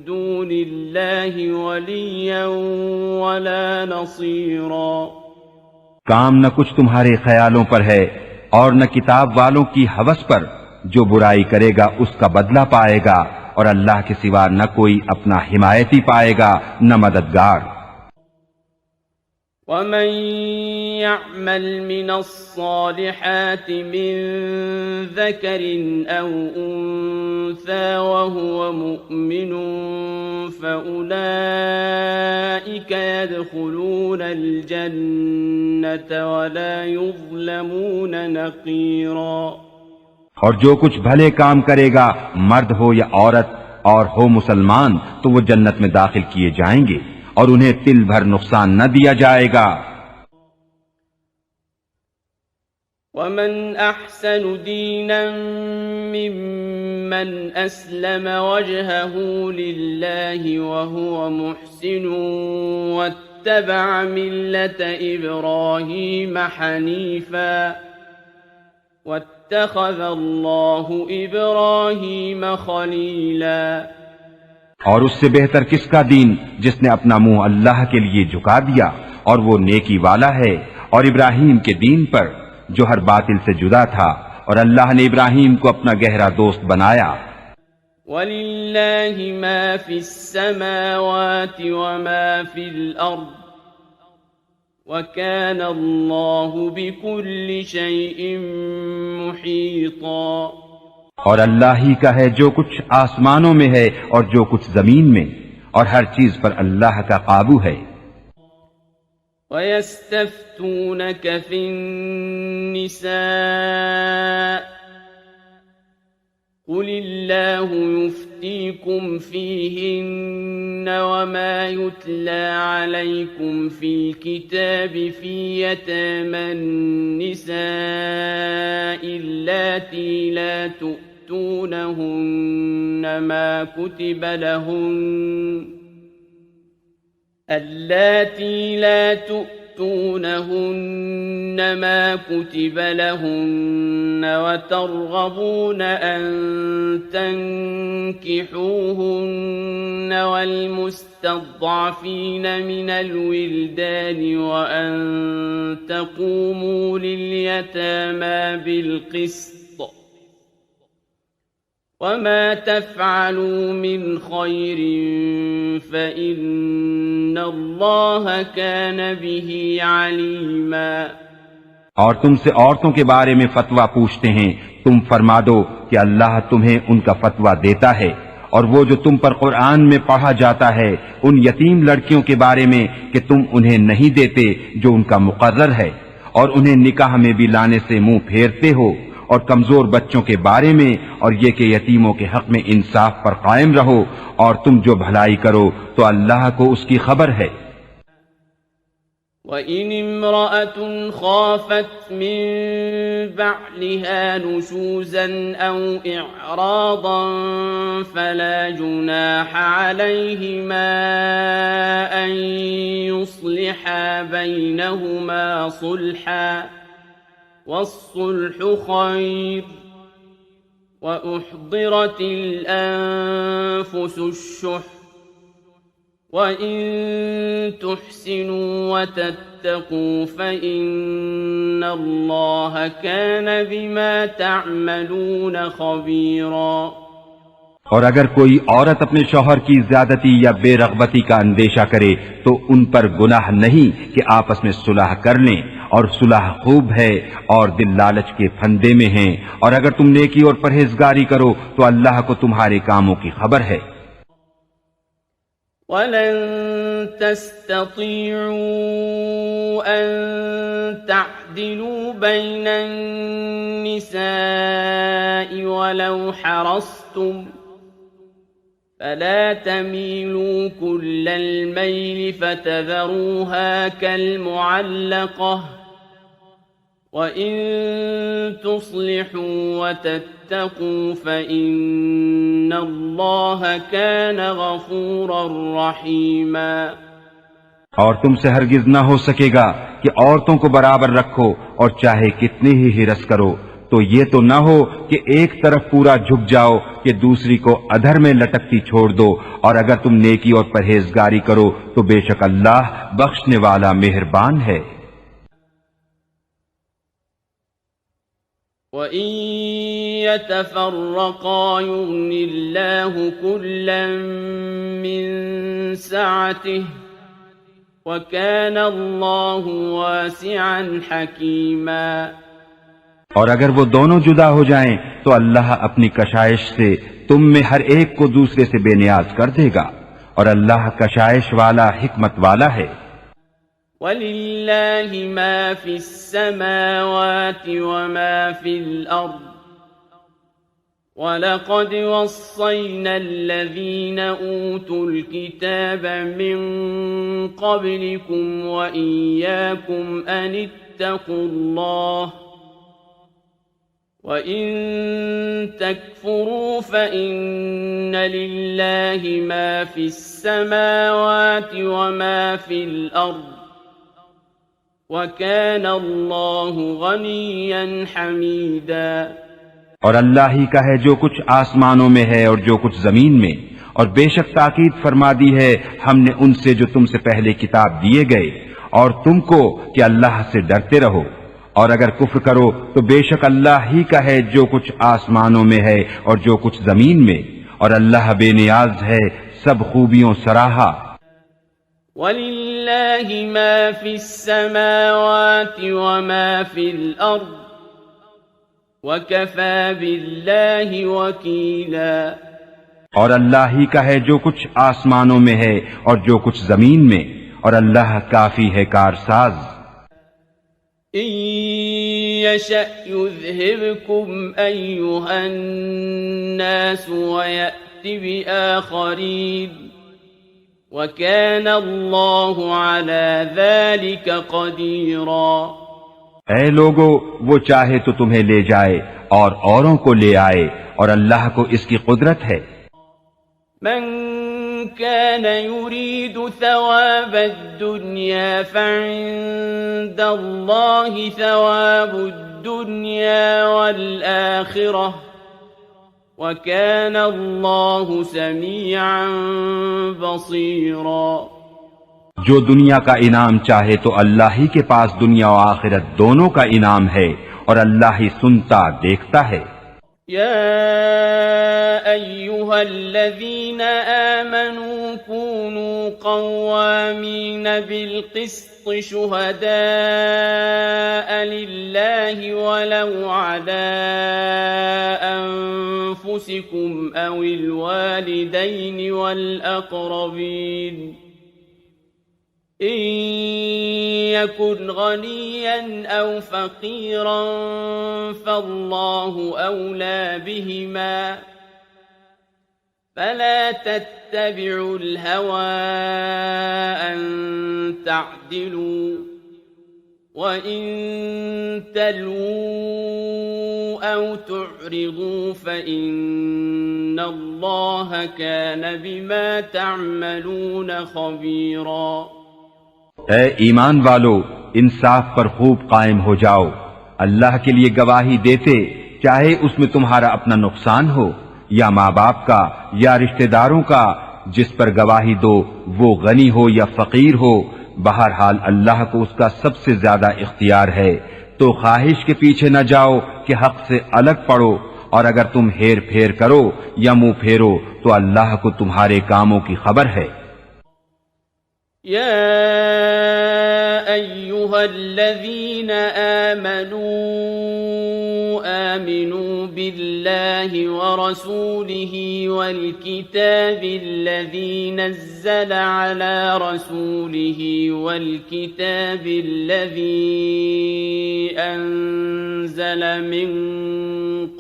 دون الله وليا ولا نصيرا۔ کام نہ کچھ تمہارے خیالوں پر ہے اور نہ کتاب والوں کی ہوس پر، جو برائی کرے گا اس کا بدلہ پائے گا، اور اللہ کے سوا نہ کوئی اپنا حمایتی پائے گا نہ مددگار۔ ومن يعمل من الصالحات من ذكر أو أنثى وهو مؤمن فأولئك يدخلون الجنة ولا يظلمون نقيرا۔ اور جو کچھ بھلے کام کرے گا، مرد ہو یا عورت اور ہو مسلمان، تو وہ جنت میں داخل کیے جائیں گے اور انہیں تل بھر نقصان نہ دیا جائے گا۔ ومن احسن دینا ممن اسلم وجهه لله وهو محسن واتبع ملة ابراهيم حنيفا واتخذ الله ابراهيم خليلا۔ اور اس سے بہتر کس کا دین جس نے اپنا منہ اللہ کے لیے جھکا دیا، اور وہ نیکی والا ہے، اور ابراہیم کے دین پر جو ہر باطل سے جدا تھا، اور اللہ نے ابراہیم کو اپنا گہرا دوست بنایا۔ وَلِلَّهِ مَا فِي السَّمَاوَاتِ وَمَا فِي الْأَرْضِ وَكَانَ اللَّهُ بِكُلِّ شَيْءٍ مُحِيطًا۔ اور اللہ ہی کا ہے جو کچھ آسمانوں میں ہے اور جو کچھ زمین میں، اور ہر چیز پر اللہ کا قابو ہے۔ وَيَسْتَفْتُونَكَ فِي النِّسَاءِ قُلِ اللَّهُ يُفْتِيكُمْ فِيهِنَّ وَمَا يُتْلَى عَلَيْكُمْ فِي الْكِتَابِ فِي يَتَامَى النِّسَاءِ اللَّاتِي لَا تُؤْتُونَهُنَّ تؤتونهن ما كتب لهن وترغبون أن تنكحوهن والمستضعفين من الولدان وأن تقوموا لليتامى بالقسط وما تفعلوا من خير فإن الله كان به عليما۔ اور تم سے عورتوں کے بارے میں فتویٰ پوچھتے ہیں، تم فرما دو کہ اللہ تمہیں ان کا فتویٰ دیتا ہے، اور وہ جو تم پر قرآن میں پڑھا جاتا ہے ان یتیم لڑکیوں کے بارے میں کہ تم انہیں نہیں دیتے جو ان کا مقرر ہے، اور انہیں نکاح میں بھی لانے سے منہ پھیرتے ہو، اور کمزور بچوں کے بارے میں، اور یہ کہ یتیموں کے حق میں انصاف پر قائم رہو، اور تم جو بھلائی کرو تو اللہ کو اس کی خبر ہے۔ وَإِنِ امْرَأَةٌ خَافَتْ مِنْ بَعْلِهَا نُشُوزًا أَوْ إِعْرَاضًا فَلَا جُنَاحَ عَلَيْهِمَا أَنْ يُصْلِحَا بَيْنَهُمَا صُلْحًا وَالصُّلْحُ خَيْرٌ وَأُحْضِرَتِ الْأَنفُسُ الشُّحَّ وَإِن تُحْسِنُوا وَتَتَّقُوا فَإِنَّ اللَّهَ كَانَ بِمَا تَعْمَلُونَ خَبِيرًا۔ اور اگر کوئی عورت اپنے شوہر کی زیادتی یا بے رغبتی کا اندیشہ کرے تو ان پر گناہ نہیں کہ آپس میں صلح کر لیں، اور صلح خوب ہے اور دل لالچ کے پھندے میں ہیں، اور اگر تم نیکی اور پرہیزگاری کرو تو اللہ کو تمہارے کاموں کی خبر ہے۔ وَلَن تَسْتَطِيعُوا أَن تَعْدِلُوا بَيْنَ النِّسَاءِ وَلَوْ حَرَصْتُمْ فَلَا تَمِيلُوا كُلَّ الْمَيْلِ فَتَذَرُوهَا كَالْمُعَلَّقَةِ وَإِن تُصْلِحُوا وَتَتَّقُوا فَإِنَّ اللَّهَ كَانَ غَفُورًا رَحِيمًا۔ اور تم سے ہرگز نہ ہو سکے گا کہ عورتوں کو برابر رکھو، اور چاہے کتنی ہی ہرس کرو تو یہ تو نہ ہو کہ ایک طرف پورا جھک جاؤ کہ دوسری کو ادھر میں لٹکتی چھوڑ دو، اور اگر تم نیکی اور پرہیزگاری کرو تو بے شک اللہ بخشنے والا مہربان ہے۔ وَإِن يَتَفَرَّقَا يُغْنِ اللَّهُ كُلًّا مِّن سَعَتِهِ وَكَانَ اللَّهُ وَاسِعًا حَكِيمًا۔ اور اگر وہ دونوں جدا ہو جائیں تو اللہ اپنی کشائش سے تم میں ہر ایک کو دوسرے سے بے نیاز کر دے گا، اور اللہ کشائش والا حکمت والا ہے۔ وَلِلَّهِ مَا فِي السَّمَاوَاتِ وَمَا فِي الْأَرْضِ وَلَقَدْ وَصَّيْنَا الَّذِينَ أُوتُوا الْكِتَابَ مِنْ قَبْلِكُمْ وَإِيَّاكُمْ أَنِ اتَّقُوا اللَّهَ وَإِن تَكْفُرُوا فَإِنَّ لِلَّهِ مَا فِي السَّمَاوَاتِ وَمَا فِي الْأَرْضِ وَكَانَ اللَّهُ غَنِيًّا حَمِيدًا۔ اور اللہ ہی کا ہے جو کچھ آسمانوں میں ہے اور جو کچھ زمین میں، اور بے شک تاکید فرما دی ہے ہم نے ان سے جو تم سے پہلے کتاب دیے گئے، اور تم کو کہ اللہ سے ڈرتے رہو، اور اگر کفر کرو تو بے شک اللہ ہی کا ہے جو کچھ آسمانوں میں ہے اور جو کچھ زمین میں، اور اللہ بے نیاز ہے سب خوبیوں سراہا۔ وَلِلَّهِ مَا فِي السَّمَاوَاتِ وَمَا فِي الْأَرْضِ وَكَفَى بِاللَّهِ وَكِيلًا۔ اور اللہ ہی کا ہے جو کچھ آسمانوں میں ہے اور جو کچھ زمین میں، اور اللہ کافی ہے کارساز۔ إِن يَشَأْ يُذْهِبْكُمْ أَيُّهَا النَّاسُ وَيَأْتِ بِآخَرِينَ وَكَانَ اللَّهُ عَلَى ذَلِكَ قَدِيرًا۔ اے لوگو، وہ چاہے تو تمہیں لے جائے اور اوروں کو لے آئے، اور اللہ کو اس کی قدرت ہے۔ من كان يريد ثواب الدنيا فعند الله ثواب الدنيا والآخرة وكان الله سميعا بصيرا۔ جو دنیا کا انعام چاہے تو اللہ ہی کے پاس دنیا و آخرت دونوں کا انعام ہے اور اللہ ہی سنتا دیکھتا ہے۔ يا أيها الذين آمنوا كونوا قوامين بالقسط شهداء لله ولو على أنفسكم أو الوالدين والأقربين إن يكن غنيا أو فقيرا فالله أولى بهما فلا تتبعوا الهوى أن تعدلوا وإن تلووا أو تعرضوا فإن الله كان بما تعملون خبيرا۔ اے ایمان والو، انصاف پر خوب قائم ہو جاؤ، اللہ کے لیے گواہی دیتے چاہے اس میں تمہارا اپنا نقصان ہو یا ماں باپ کا یا رشتہ داروں کا، جس پر گواہی دو وہ غنی ہو یا فقیر ہو، بہرحال اللہ کو اس کا سب سے زیادہ اختیار ہے، تو خواہش کے پیچھے نہ جاؤ کہ حق سے الگ پڑو، اور اگر تم ہیر پھیر کرو یا منہ پھیرو تو اللہ کو تمہارے کاموں کی خبر ہے۔ يا أيها الذين آمنوا بالله ورسوله والكتاب الذي نزل على رسوله والكتاب الذي أنزل من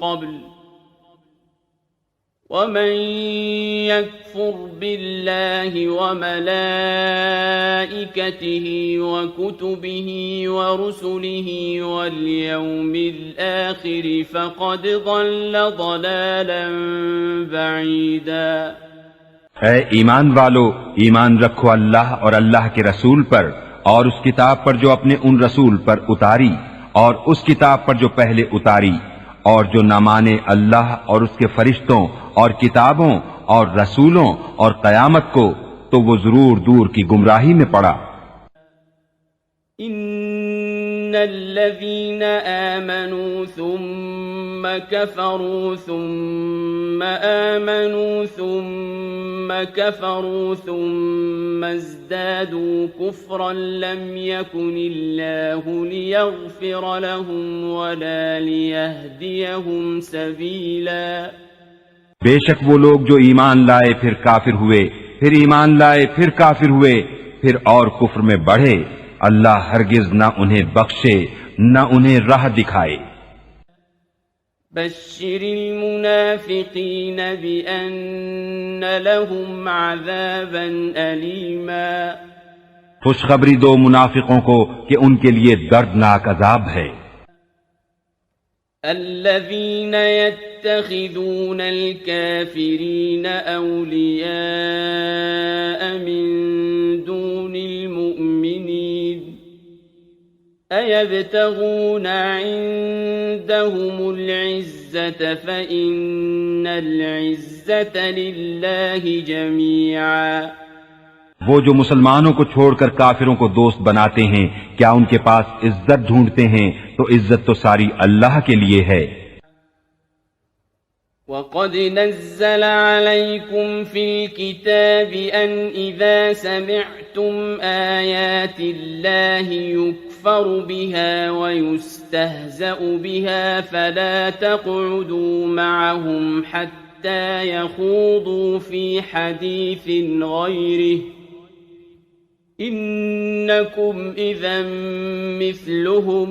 قبل ومن يكفر بالله وملائكته وكتبه ورسله واليوم الآخر فقد ضل ضلالا بعيدا۔ اے ایمان والو، ایمان رکھو اللہ اور اللہ کے رسول پر اور اس کتاب پر جو اپنے ان رسول پر اتاری اور اس کتاب پر جو پہلے اتاری، اور جو نہ مانے اللہ اور اس کے فرشتوں اور کتابوں اور رسولوں اور قیامت کو تو وہ ضرور دور کی گمراہی میں پڑا۔ ان الذين آمنوا ثم كفروا ثم آمنوا ثم كفروا ثم ازدادوا كفرا لم يكن الله ليغفر لهم ولا ليهديهم سبيلا۔ بے شک وہ لوگ جو ایمان لائے پھر کافر ہوئے، پھر ایمان لائے پھر کافر ہوئے، پھر اور کفر میں بڑھے، اللہ ہرگز نہ انہیں بخشے نہ انہیں راہ دکھائے۔ بشر المنافقین بأن لهم عذابا ألیما۔ خوشخبری دو منافقوں کو کہ ان کے لیے دردناک عذاب ہے۔ الذين يتخذون الكافرين أولياء من دون المؤمنين أيبتغون عندهم العزة فإن العزة لله جميعا۔ وہ جو مسلمانوں کو چھوڑ کر کافروں کو دوست بناتے ہیں، کیا ان کے پاس عزت ڈھونڈتے ہیں؟ تو عزت تو ساری اللہ کے لیے ہے۔ وَقَدْ نَزَّلَ عَلَيْكُمْ فِي الْكِتَابِ أَنْ إِذَا سَمِعْتُمْ آيَاتِ اللَّهِ يُكْفَرُ بِهَا وَيُسْتَهْزَأُ بِهَا فَلَا تَقْعُدُوا مَعَهُمْ حَتَّى يَخُوضُوا فِي حَدِيثٍ غَيْرِهِ إِنَّكُمْ إِذًا مِثْلُهُمْ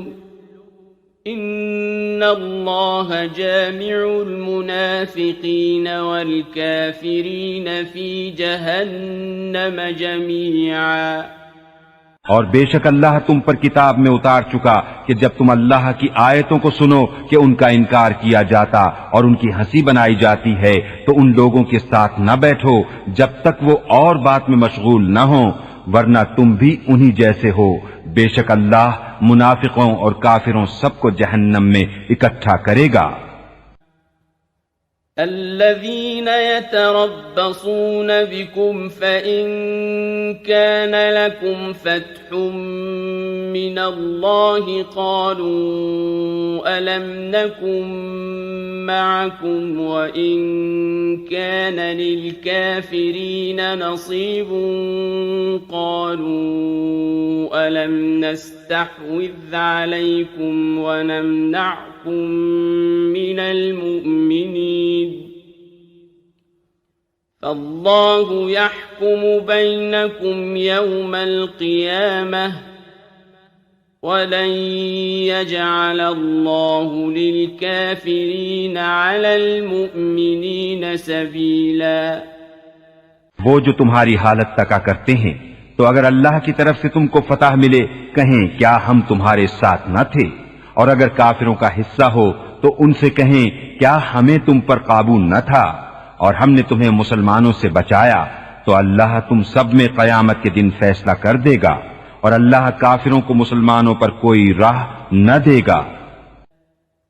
إِنَّ اللَّهَ جَامِعُ الْمُنَافِقِينَ وَالْكَافِرِينَ فِي جَهَنَّمَ جَمِيعًا۔ اور بے شک اللہ تم پر کتاب میں اتار چکا کہ جب تم اللہ کی آیتوں کو سنو کہ ان کا انکار کیا جاتا اور ان کی ہنسی بنائی جاتی ہے تو ان لوگوں کے ساتھ نہ بیٹھو جب تک وہ اور بات میں مشغول نہ ہوں، ورنہ تم بھی انہی جیسے ہو۔ بے شک اللہ منافقوں اور کافروں سب کو جہنم میں اکٹھا کرے گا۔ الذين يتربصون بكم فإن كان لكم فتح من الله قالوا ألم نكن معكم وإن كان للكافرين نصيب قالوا ألم نستحوذ عليكم ونمنعكم من المؤمنين فالله يحكم بينكم يوم القيامة ولن يجعل الله للكافرين على المؤمنين سبيلا۔ وہ جو تمہاری حالت تکا کرتے ہیں تو اگر اللہ کی طرف سے تم کو فتح ملے کہیں کیا ہم تمہارے ساتھ نہ تھے، اور اگر کافروں کا حصہ ہو تو ان سے کہیں کیا ہمیں تم پر قابو نہ تھا اور ہم نے تمہیں مسلمانوں سے بچایا، تو اللہ تم سب میں قیامت کے دن فیصلہ کر دے گا، اور اللہ کافروں کو مسلمانوں پر کوئی راہ نہ دے گا۔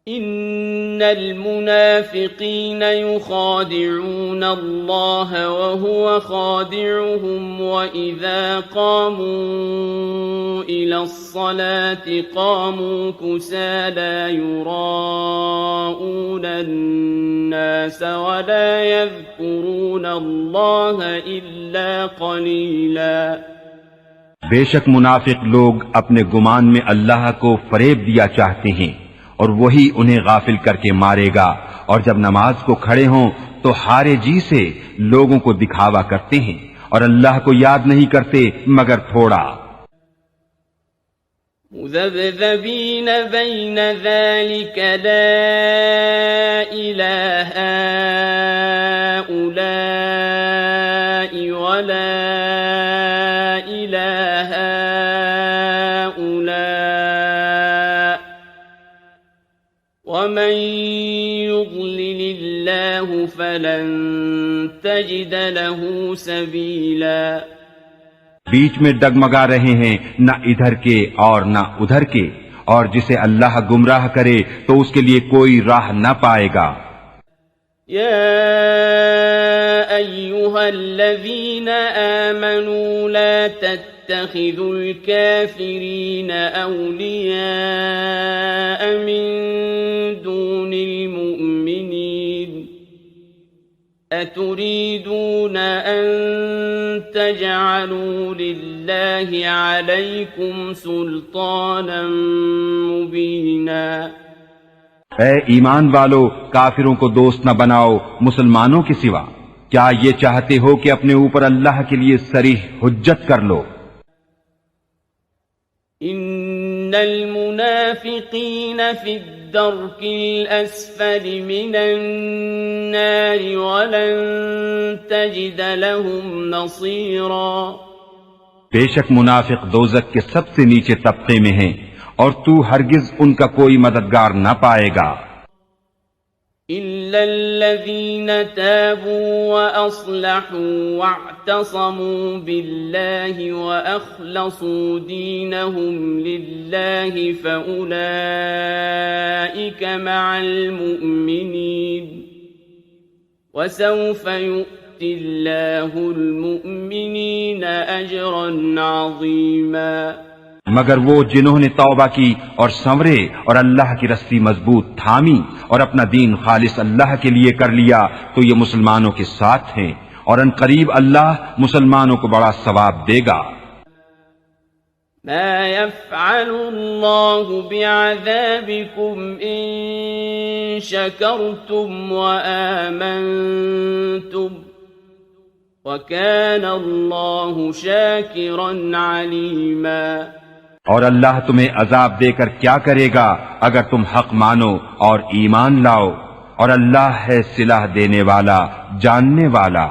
ان المنافقین یخادعون اللہ وهو خادعهم واذا قاموا الى الصلاة قاموا كسالى يراءون الناس ولا يذكرون الله الا قليلا۔ بے شک منافق لوگ اپنے گمان میں اللہ کو فریب دیا چاہتے ہیں اور وہی انہیں غافل کر کے مارے گا، اور جب نماز کو کھڑے ہوں تو ہارے جی سے لوگوں کو دکھاوا کرتے ہیں اور اللہ کو یاد نہیں کرتے مگر تھوڑا۔ مذبذبین بین ذلک لا الہ هؤلاء ولا الہ هؤلاء ومن يضلل الله فلن تجد له سبيلا۔ بیچ میں ڈگمگا رہے ہیں نہ ادھر کے اور نہ ادھر کے، اور جسے اللہ گمراہ کرے تو اس کے لیے کوئی راہ نہ پائے گا۔ يا أيها الذين آمنوا لا تتخذوا الكافرين أولياء من دون المؤمنين أتريدون أن تجعلوا لله عليكم سلطانا مبينا۔ اے ایمان والو، کافروں کو دوست نہ بناؤ مسلمانوں کے سوا۔ کیا یہ چاہتے ہو کہ اپنے اوپر اللہ کے لیے صریح حجت کر لو؟ ان المنافقین فی الدرک الاسفل من النار ولن تجد لهم نصیرا۔ بے شک منافق دوزخ کے سب سے نیچے طبقے میں ہیں اور تو ہرگز ان کا کوئی مددگار نہ پائے گا۔ إلا الذين تابوا وأصلحوا واعتصموا بالله وأخلصوا دينهم لله فأولئك مع المؤمنين وسوف يؤتي الله المؤمنين أجرا عظيما۔ مگر وہ جنہوں نے توبہ کی اور سنورے اور اللہ کی رسی مضبوط تھامی اور اپنا دین خالص اللہ کے لیے کر لیا تو یہ مسلمانوں کے ساتھ ہیں، اور ان قریب اللہ مسلمانوں کو بڑا ثواب دے گا۔ ما يفعل الله بعذابكم إن شكرتم وآمنتم وكان الله شاكرا عليما۔ اور اللہ تمہیں عذاب دے کر کیا کرے گا اگر تم حق مانو اور ایمان لاؤ، اور اللہ ہے صلح دینے والا، جاننے والا۔